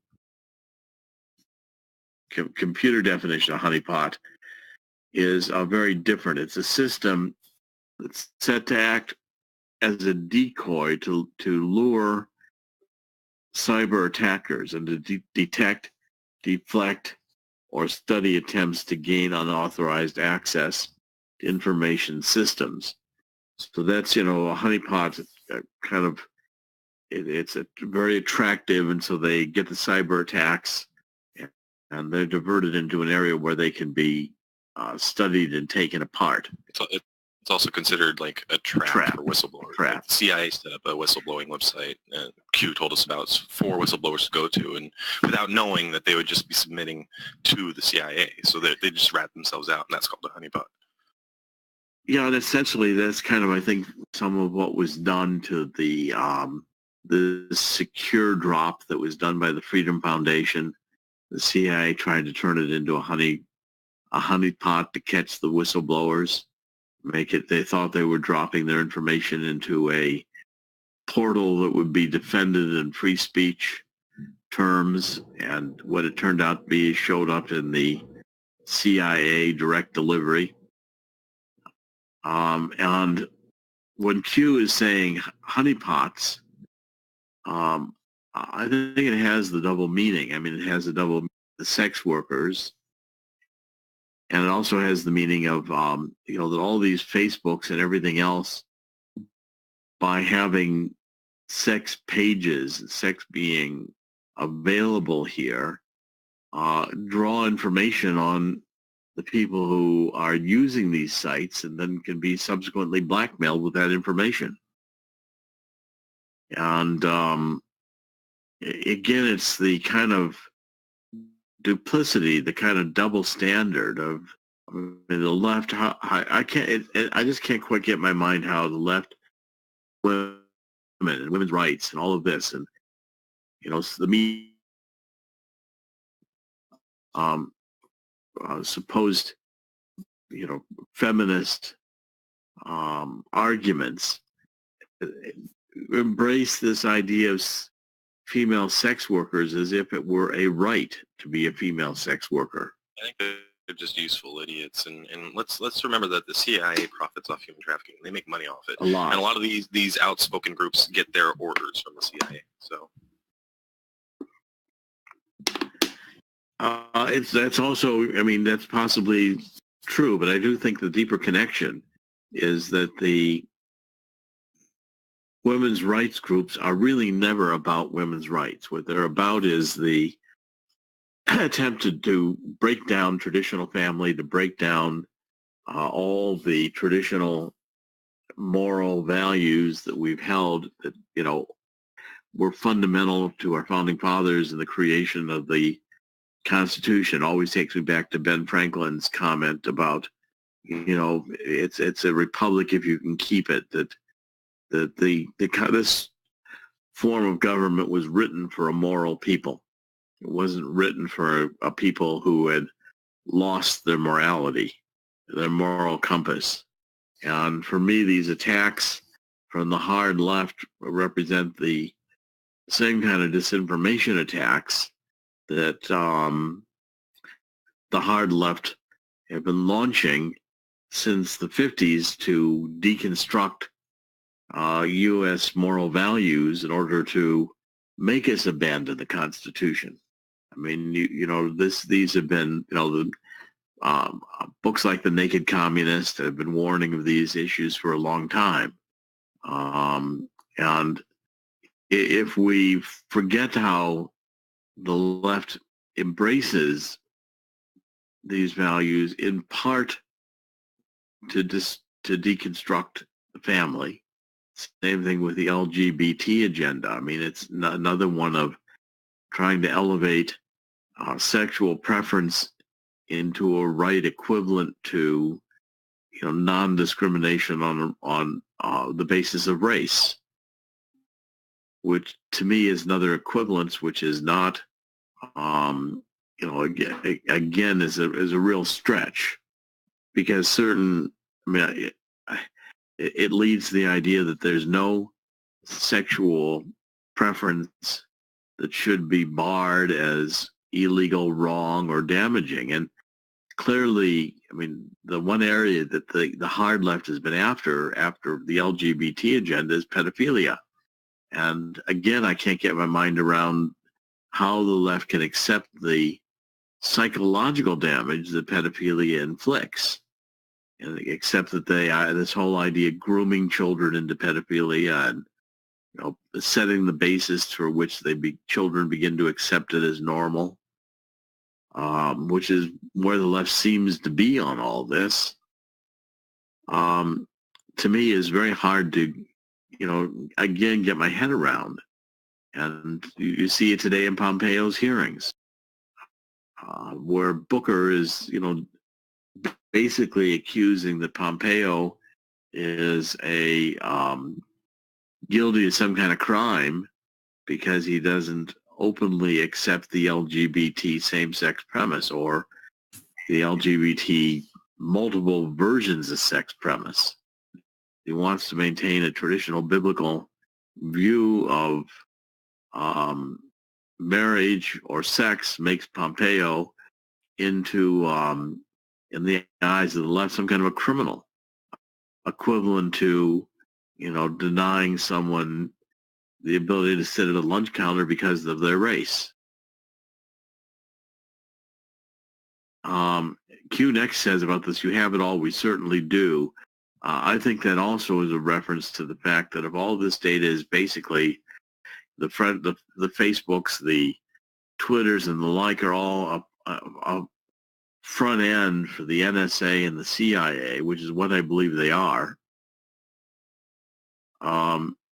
[SPEAKER 1] Computer definition of honeypot is very different. It's a system that's set to act as a decoy to lure cyber attackers and to detect, deflect, or study attempts to gain unauthorized access to information systems. So that's, a honeypot kind of, it's very attractive, and so they get the cyber attacks, and they're diverted into an area where they can be studied and taken apart.
[SPEAKER 9] It's also considered like a trap for whistleblowers. Like the CIA set up a whistleblowing website, and Q told us about for whistleblowers to go to, and without knowing that they would just be submitting to the CIA, so that they just rat themselves out, and that's called a honeypot.
[SPEAKER 1] Yeah, and essentially that's kind of, I think, some of what was done to the secure drop that was done by the Freedom Foundation. The CIA tried to turn it into a honeypot to catch the whistleblowers. They thought they were dropping their information into a portal that would be defended in free speech terms, and what it turned out to be showed up in the CIA direct delivery. And when Q is saying honeypots, I think it has the double meaning. I mean, it has the sex workers, and it also has the meaning of, that all these Facebooks and everything else, by having sex pages, sex being available here, draw information on the people who are using these sites, and then can be subsequently blackmailed with that information. And again, it's the kind of duplicity, the kind of double standard of the left. I just can't quite get my mind how the left, women and women's rights and all of this, and the media, supposed feminist arguments embrace this idea of female sex workers as if it were a right to be a female sex worker.
[SPEAKER 9] I think they're just useful idiots, and let's remember that the CIA profits off human trafficking. They make money off it.
[SPEAKER 1] A lot.
[SPEAKER 9] And a lot of these outspoken groups get their orders from the CIA. So
[SPEAKER 1] that's also, that's possibly true, but I do think the deeper connection is that the women's rights groups are really never about women's rights. What they're about is the attempt to break down traditional family, to break down all the traditional moral values that we've held that, were fundamental to our founding fathers in the creation of the Constitution always takes me back to Ben Franklin's comment about, it's a republic if you can keep it. That this form of government was written for a moral people. It wasn't written for a people who had lost their morality, their moral compass. And for me, these attacks from the hard left represent the same kind of disinformation attacks that the hard left have been launching since the 50s to deconstruct U.S. moral values in order to make us abandon the Constitution. I mean, these have been, books like The Naked Communist have been warning of these issues for a long time. And if we forget how the left embraces these values, in part to deconstruct the family, same thing with the LGBT agenda. I mean, it's another one of trying to elevate sexual preference into a right equivalent to, non-discrimination on the basis of race, which to me is another equivalence, which is not, again is a real stretch, because it leads to the idea that there's no sexual preference that should be barred as illegal, wrong, or damaging. And clearly, I mean, the one area that the hard left has been after the LGBT agenda is pedophilia. And again, I can't get my mind around how the left can accept the psychological damage that pedophilia inflicts, and accept that this whole idea of grooming children into pedophilia and setting the basis for which children begin to accept it as normal, which is where the left seems to be on all this. To me, is very hard to, again, get my head around. And you see it today in Pompeo's hearings, where Booker is, basically accusing that Pompeo is guilty of some kind of crime because he doesn't openly accept the LGBT same-sex premise, or the LGBT multiple versions of sex premise. He wants to maintain a traditional biblical view of marriage or sex, makes Pompeo into, in the eyes of the left, some kind of a criminal, equivalent to, denying someone the ability to sit at a lunch counter because of their race. Q next says about this, you have it all, we certainly do. I think that also is a reference to the fact that if all this data is basically the Facebooks, the Twitters, and the like are all a front end for the NSA and the CIA, which is what I believe they are,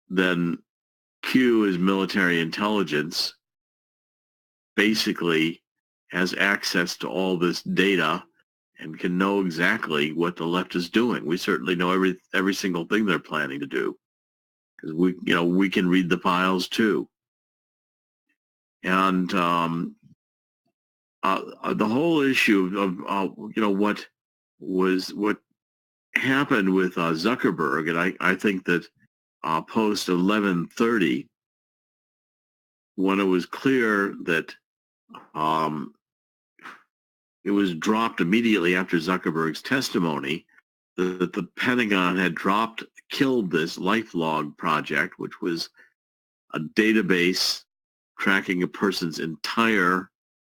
[SPEAKER 1] then Q is military intelligence, basically has access to all this data and can know exactly what the left is doing. We certainly know every single thing they're planning to do, because we can read the files too. And the whole issue of what happened with Zuckerberg, and I think that post 11/30, when it was clear that it was dropped immediately after Zuckerberg's testimony that the Pentagon had killed this LifeLog project, which was a database tracking a person's entire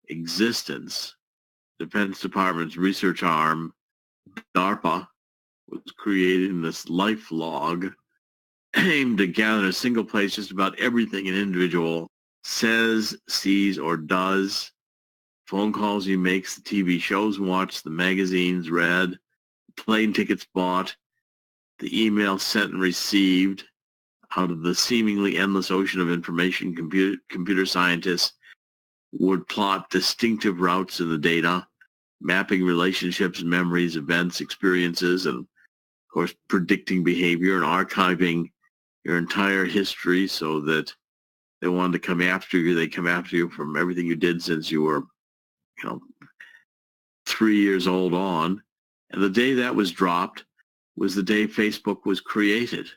[SPEAKER 1] existence. Defense Department's research arm, DARPA, was creating this LifeLog aimed to gather in a single place just about everything an individual says, sees, or does. Phone calls he makes, the TV shows watched, the magazines read, plane tickets bought, the emails sent and received. Out of the seemingly endless ocean of information, computer scientists would plot distinctive routes in the data, mapping relationships, memories, events, experiences, and of course predicting behavior and archiving your entire history so that they wanted to come after you. They come after you from everything you did since you were, 3 years old on. And the day that was dropped was the day Facebook was created.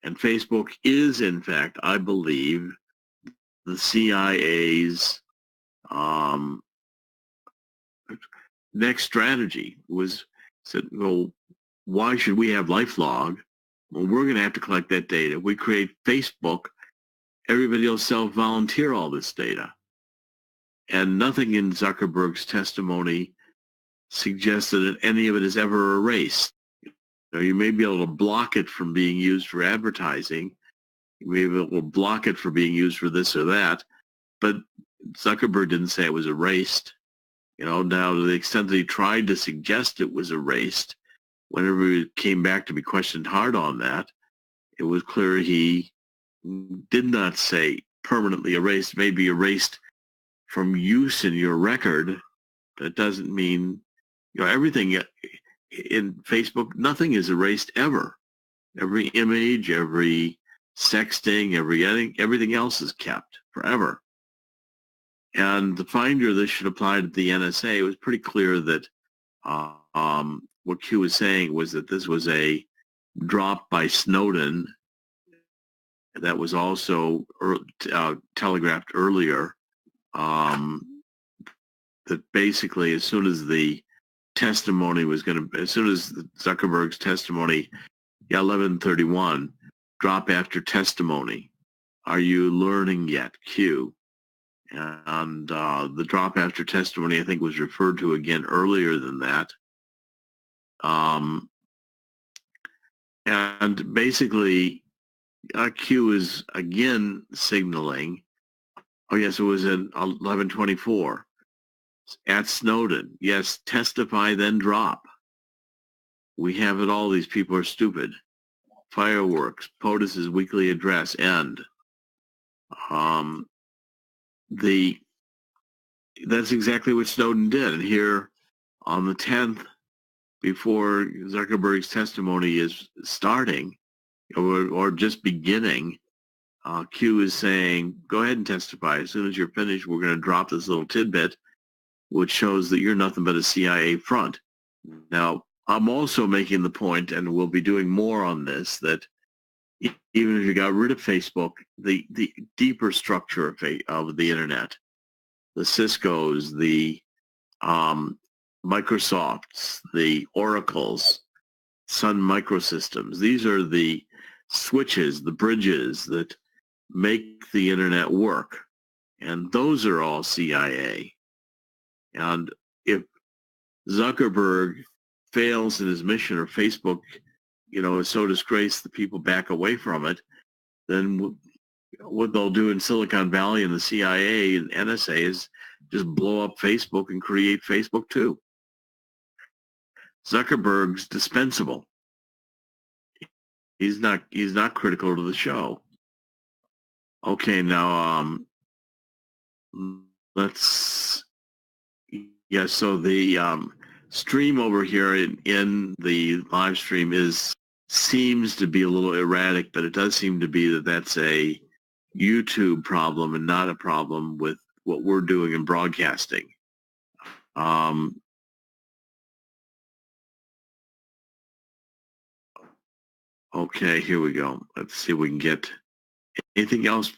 [SPEAKER 1] And Facebook is, in fact, I believe, the CIA's next strategy was said, well, why should we have LifeLog? Well, we're going to have to collect that data. We create Facebook. Everybody will self-volunteer all this data. And nothing in Zuckerberg's testimony suggests that any of it is ever erased. You may be able to block it from being used for advertising. You may be able to block it from being used for this or that. But Zuckerberg didn't say it was erased. Now to the extent that he tried to suggest it was erased, whenever it came back to be questioned hard on that, it was clear he did not say permanently erased, maybe erased from use in your record. That doesn't mean, everything in Facebook, nothing is erased ever. Every image, every sexting, everything else is kept forever. And the finder this should apply to the NSA. It was pretty clear that what Q was saying was that this was a drop by Snowden that was also telegraphed earlier. That basically, as soon as the testimony as soon as Zuckerberg's testimony, 1131, drop after testimony. Are you learning yet, Q? And the drop after testimony, I think, was referred to again earlier than that. And basically, Q is again signaling, oh yes, it was in 1124, at Snowden. Yes, testify, then drop. We have it all. These people are stupid. Fireworks, POTUS's weekly address, end. That's exactly what Snowden did. And here on the 10th, before Zuckerberg's testimony is starting or just beginning, Q is saying, go ahead and testify. As soon as you're finished, we're going to drop this little tidbit, which shows that you're nothing but a CIA front. Now, I'm also making the point, and we'll be doing more on this, that even if you got rid of Facebook, the deeper structure of the internet, the Ciscos, the Microsofts, the Oracles, Sun Microsystems, these are the switches, the bridges that make the internet work. And those are all CIA. And if Zuckerberg fails in his mission, or Facebook, is so disgraced that people back away from it, then what they'll do in Silicon Valley and the CIA and NSA is just blow up Facebook and create Facebook too. Zuckerberg's dispensable. He's not critical to the show. Okay, now so the stream over here in the live stream seems to be a little erratic, but it does seem to be that's a YouTube problem and not a problem with what we're doing in broadcasting. Okay, here we go. Let's see if we can get anything else.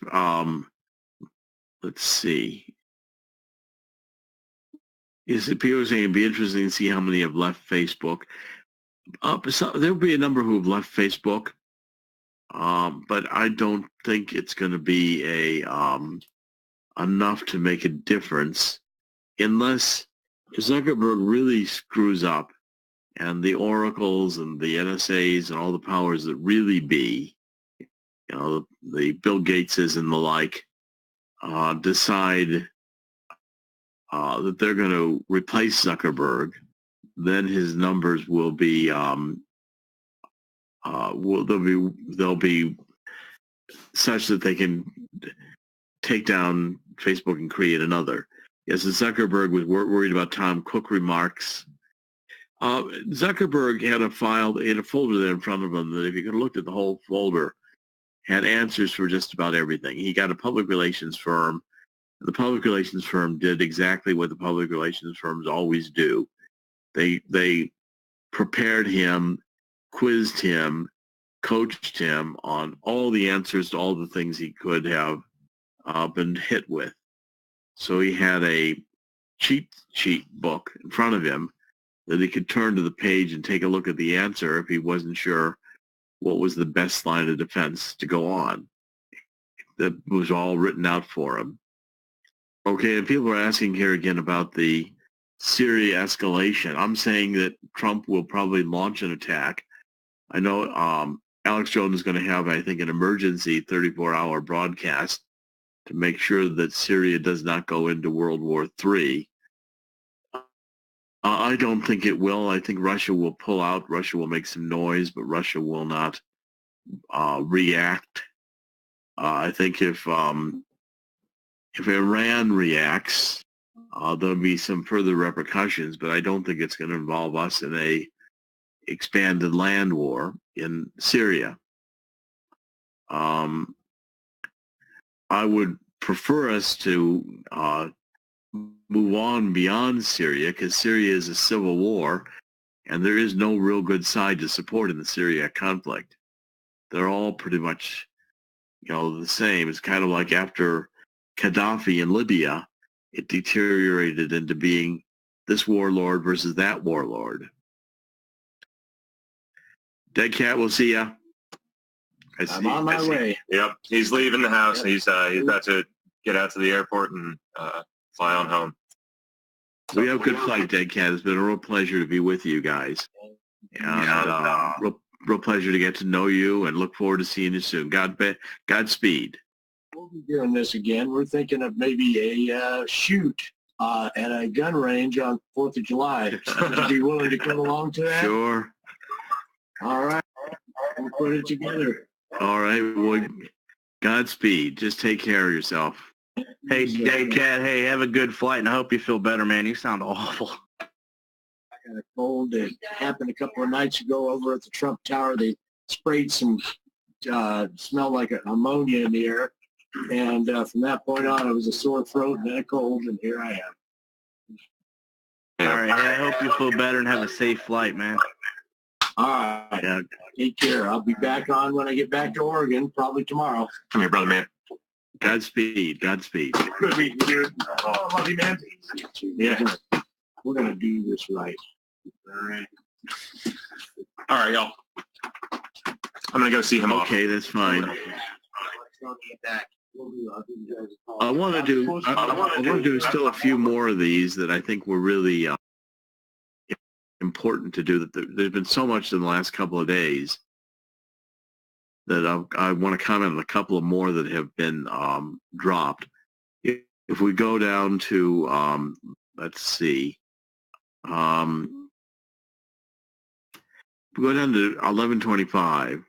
[SPEAKER 1] Let's see. People saying it'd be interesting to see how many have left Facebook. There'll be a number who have left Facebook, but I don't think it's going to be enough to make a difference, unless Zuckerberg really screws up, and the Oracles and the NSAs and all the powers that really be, the Bill Gateses and the like, decide that they're going to replace Zuckerberg. Then his numbers will be they'll be such that they can take down Facebook can create another. Yes, Zuckerberg was worried about Tom Cook remarks. Zuckerberg had a folder there in front of him that if you could have looked at the whole folder, had answers for just about everything. He got a public relations firm. The public relations firm did exactly what the public relations firms always do. They prepared him, quizzed him, coached him on all the answers to all the things he could have been hit with. So he had a cheat sheet book in front of him that he could turn to the page and take a look at the answer if he wasn't sure what was the best line of defense to go on. That was all written out for him. Okay, and people are asking here again about the Syria escalation. I'm saying that Trump will probably launch an attack. I know Alex Jones is going to have, I think, an emergency 34-hour broadcast to make sure that Syria does not go into World War III. I don't think it will. I think Russia will pull out. Russia will make some noise, but Russia will not react. I think if Iran reacts, there'll be some further repercussions, but I don't think it's going to involve us in a expanded land war in Syria. I would prefer us to move on beyond Syria, because Syria is a civil war, and there is no real good side to support in the Syria conflict. They're all pretty much, the same. It's kind of like after Gaddafi in Libya, it deteriorated into being this warlord versus that warlord. Dead Cat, we'll see ya.
[SPEAKER 10] I'm on my way.
[SPEAKER 11] Yep, he's leaving the house. Yep. He's about to get out to the airport and fly on home.
[SPEAKER 1] We have a good flight, Dead Cat. It's been a real pleasure to be with you guys. And real pleasure to get to know you, and look forward to seeing you soon. Godspeed.
[SPEAKER 10] We'll be doing this again. We're thinking of maybe a shoot at a gun range on 4th of July. Would you be willing to come along to that?
[SPEAKER 1] Sure.
[SPEAKER 10] All right. We'll put it together.
[SPEAKER 1] All right. Well, Godspeed. Just take care of yourself.
[SPEAKER 3] Hey, Dave Cat, hey, have a good flight, and I hope you feel better, man. You sound awful.
[SPEAKER 10] I got a cold that happened a couple of nights ago over at the Trump Tower. They sprayed some, smelled like ammonia in the air. And from that point on, it was a sore throat and then a cold, and here I am.
[SPEAKER 3] All right, hey, I hope you feel better and have a safe flight, man.
[SPEAKER 10] All right.
[SPEAKER 1] Yeah.
[SPEAKER 10] Take care. I'll be back on when I get back to Oregon, probably tomorrow.
[SPEAKER 11] Come here, brother, man.
[SPEAKER 1] Godspeed. Godspeed.
[SPEAKER 10] Good meeting you. Oh, I love you, man. Yeah. We're going to do this right. All right.
[SPEAKER 11] All right, y'all. I'm going to go see him off.
[SPEAKER 1] Okay, that's fine. I want to do still a few more of these that I think were really important to do. That there's been so much in the last couple of days that I want to comment on a couple of more that have been dropped. If we go down to, let's see, we go down to 1125,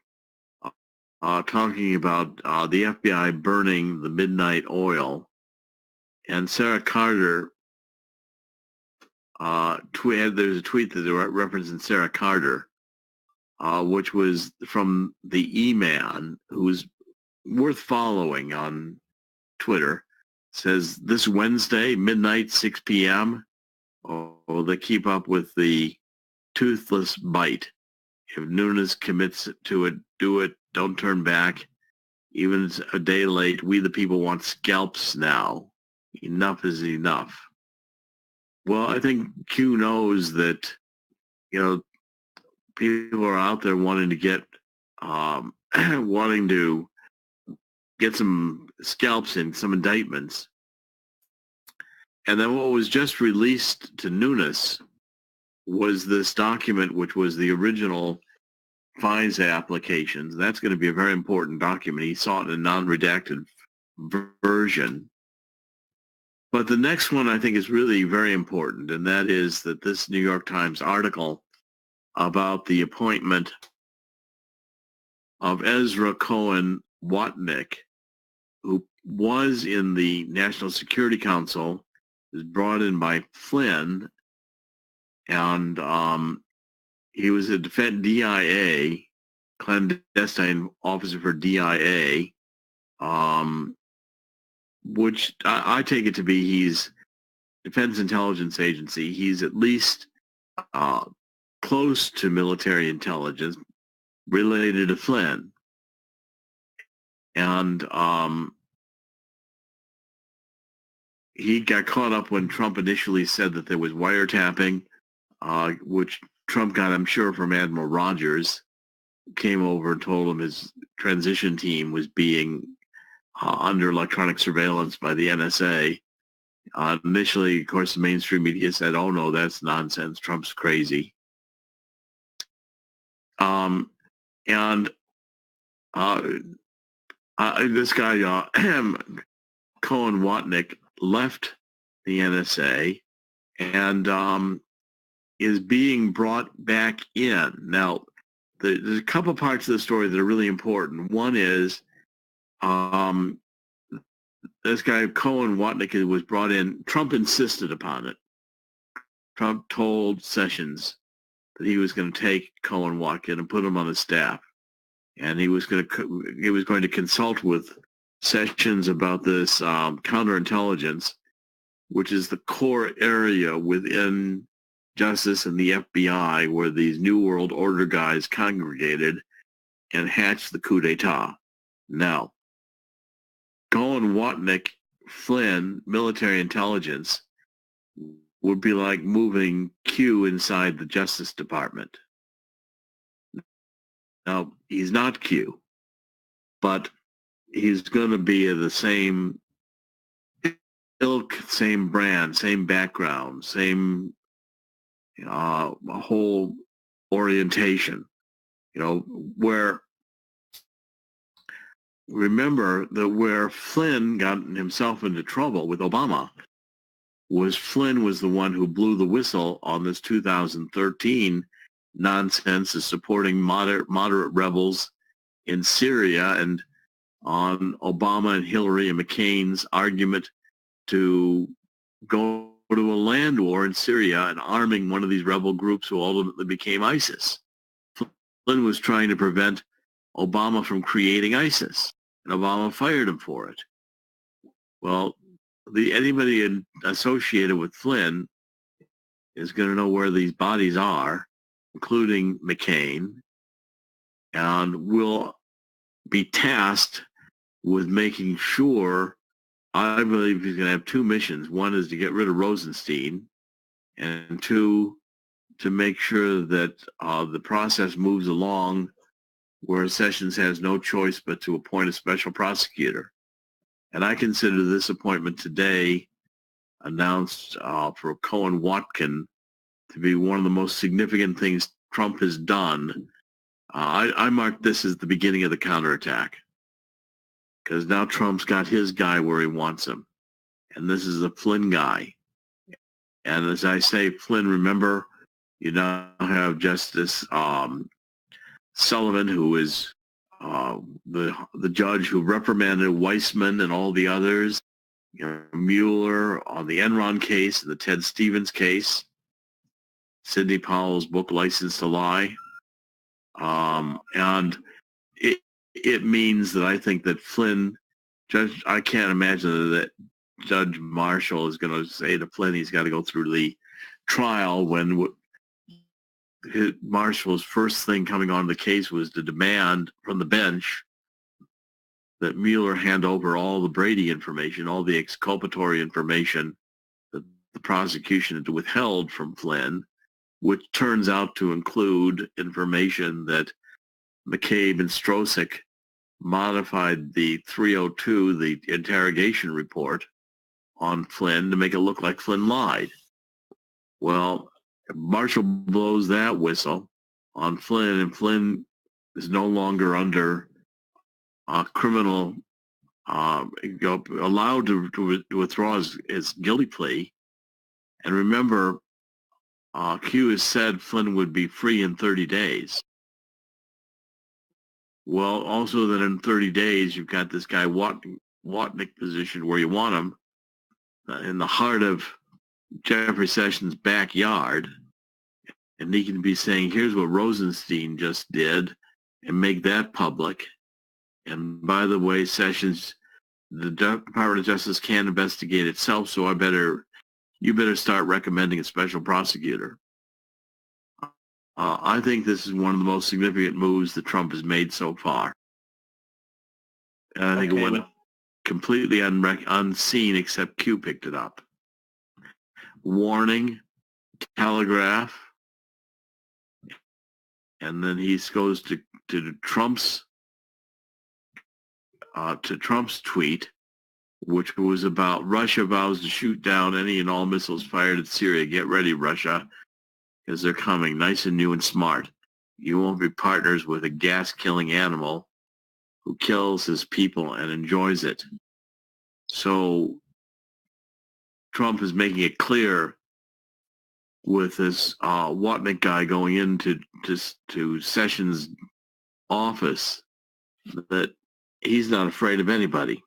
[SPEAKER 1] talking about the FBI burning the midnight oil, and Sarah Carter, there's a tweet that referencing Sarah Carter, which was from the E-Man, who's worth following on Twitter. Says, this Wednesday, midnight, 6 p.m., they keep up with the toothless bite. If Nunes commits to it, do it. Don't turn back. Even if it's a day late, we the people want scalps now. Enough is enough. Well, I think Q knows that, people are out there wanting to get some scalps in, some indictments. And then what was just released to Nunes was this document, which was the original FISA applications. That's going to be a very important document. He saw it in a non-redacted version. But the next one I think is really very important, and that is that this New York Times article about the appointment of Ezra Cohen Watnick, who was in the National Security Council, was brought in by Flynn, and he was a DIA, clandestine officer for DIA, which I take it to be he's Defense Intelligence Agency. He's at least close to military intelligence related to Flynn. And he got caught up when Trump initially said that there was wiretapping, which Trump got, I'm sure, from Admiral Rogers, came over and told him his transition team was being under electronic surveillance by the NSA. Initially, of course, the mainstream media said, oh, no, that's nonsense. Trump's crazy. And this guy, Cohen Watnick, left the NSA and is being brought back in. Now, there's a couple parts of the story that are really important. One is this guy, Cohen Watnick, was brought in. Trump insisted upon it. Trump told Sessions that he was going to take Cohen Watnick and put him on his staff. And he was going to consult with Sessions about this counterintelligence, which is the core area within Justice and the FBI where these New World Order guys congregated and hatched the coup d'etat. Now, Cohen Watnick, Flynn, military intelligence would be like moving Q inside the Justice Department. Now, he's not Q, but he's going to be the same ilk, same brand, same background, same whole orientation. Where, remember that where Flynn got himself into trouble with Obama was Flynn was the one who blew the whistle on this 2013 nonsense of supporting moderate rebels in Syria, and on Obama and Hillary and McCain's argument to go to a land war in Syria and arming one of these rebel groups who ultimately became ISIS. Flynn was trying to prevent Obama from creating ISIS, and Obama fired him for it. Well, anybody associated with Flynn is going to know where these bodies are, including McCain, and will be tasked with making sure. I believe he's going to have two missions. One is to get rid of Rosenstein, and two, to make sure that the process moves along where Sessions has no choice but to appoint a special prosecutor. And I consider this appointment today announced for Cohen Watkin to be one of the most significant things Trump has done. I mark this as the beginning of the counterattack, because now Trump's got his guy where he wants him. And this is a Flynn guy. And as I say, Flynn, remember, you now have Justice Sullivan, who is the judge who reprimanded Weissman and all the others, Mueller on the Enron case, the Ted Stevens case, Sidney Powell's book, License to Lie. And it means that I think that Flynn, I can't imagine that Judge Marshall is going to say to Flynn he's got to go through the trial when Marshall's first thing coming on the case was to demand from the bench that Mueller hand over all the Brady information, all the exculpatory information that the prosecution had withheld from Flynn, which turns out to include information that McCabe and Strosick modified the 302, the interrogation report on Flynn, to make it look like Flynn lied. Well, Marshall blows that whistle on Flynn, and Flynn is no longer under criminal, allowed to withdraw his guilty plea. And remember, Q has said Flynn would be free in 30 days. Well, also that in 30 days, you've got this guy Watnick Watnick position where you want him, in the heart of Jeffrey Sessions' backyard, and he can be saying, here's what Rosenstein just did, and make that public. And by the way, Sessions, the Department of Justice can't investigate itself, so you better start recommending a special prosecutor. I think this is one of the most significant moves that Trump has made so far. And I think it went completely unseen, except Q picked it up. Warning, telegraph, and then he goes to Trump's tweet, which was about Russia vows to shoot down any and all missiles fired at Syria. Get ready, Russia, because they're coming, nice and new and smart. You won't be partners with a gas-killing animal who kills his people and enjoys it. So Trump is making it clear with this Watnick guy going into to Sessions' office that he's not afraid of anybody.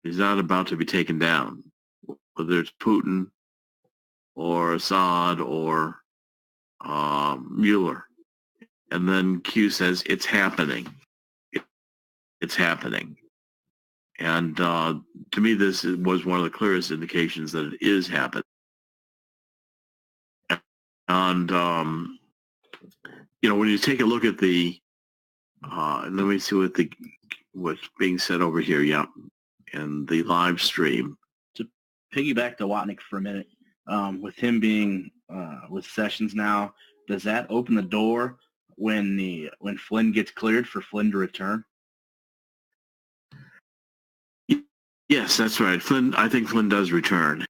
[SPEAKER 1] He's not about to be taken down, whether it's Putin or Assad or Mueller. And then Q says, it's happening. It's happening. And to me, this was one of the clearest indications that it is happening. And, when you take a look at the, let me see what's being said over here, and the live stream.
[SPEAKER 3] To piggyback to Watnick for a minute, with him being with Sessions now, does that open the door when Flynn gets cleared for Flynn to return?
[SPEAKER 1] Yes, that's right. I think Flynn does return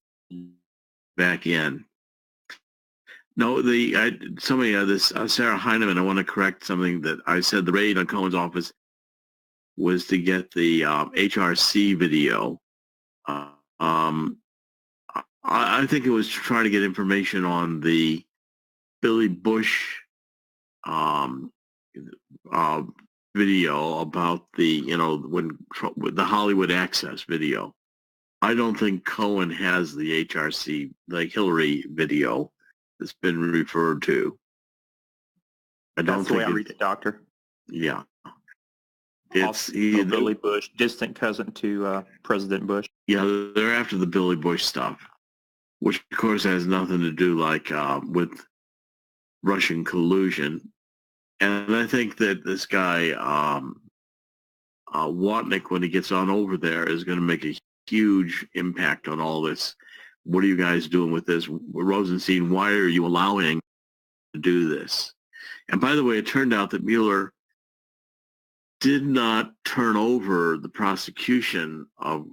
[SPEAKER 1] back in. No, Sarah Heineman, I want to correct something that I said. The raid on Cohen's office was to get the HRC video. I think it was to try to get information on the Billy Bush video about with the Hollywood Access video. I don't think Cohen has the HRC, the Hillary video that's been referred to.
[SPEAKER 5] That's the way I read it, Doctor.
[SPEAKER 1] Yeah.
[SPEAKER 5] It's Billy Bush, distant cousin to President Bush.
[SPEAKER 1] Yeah, they're after the Billy Bush stuff, which of course has nothing to do with Russian collusion. And I think that this guy, Watnick, when he gets on over there, is going to make a huge impact on all this. What are you guys doing with this? Rosenstein, why are you allowing to do this? And by the way, it turned out that Mueller did not turn over the prosecution of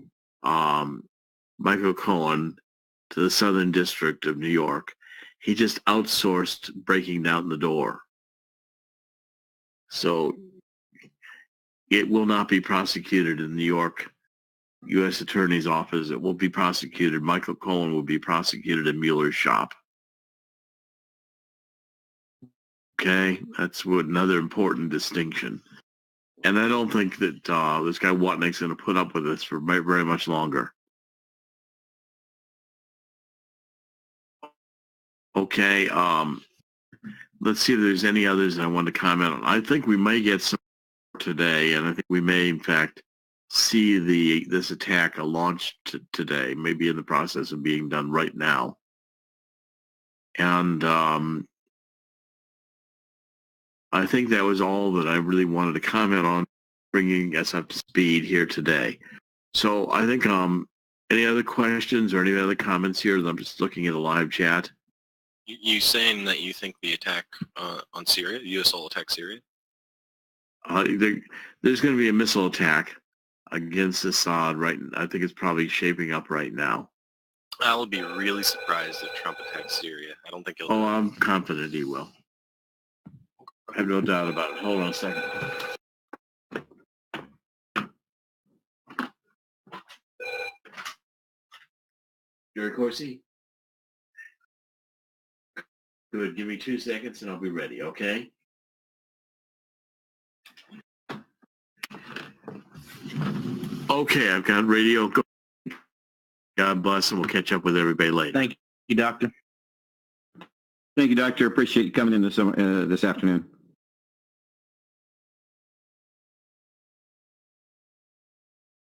[SPEAKER 1] Michael Cohen to the Southern District of New York. He just outsourced breaking down the door. So it will not be prosecuted in New York U.S. Attorney's Office. It will be prosecuted. Michael Cohen will be prosecuted in Mueller's shop. Okay, that's another important distinction. And I don't think that this guy Watnick's going to put up with this for very much longer. Okay, let's see if there's any others I want to comment on. I think we may get some today, and I think we may, in fact, see this attack launched today, maybe in the process of being done right now. And I think that was all that I really wanted to comment on, bringing us up to speed here today. So I think any other questions or any other comments here? I'm just looking at a live chat.
[SPEAKER 9] You saying that you think the attack on Syria, U.S. will attack Syria?
[SPEAKER 1] There's going to be a missile attack against Assad, right? I think it's probably shaping up right now.
[SPEAKER 9] I will be really surprised if Trump attacks Syria. I don't think he'll.
[SPEAKER 1] Oh, I'm confident he will. I have no doubt about it. Hold on a second. You're Corsi? Good. Give me 2 seconds and I'll be ready, okay? Okay, I've got radio. God bless, and we'll catch up with everybody later.
[SPEAKER 3] Thank you, Doctor.
[SPEAKER 2] Thank you, Doctor. Appreciate you coming in this afternoon.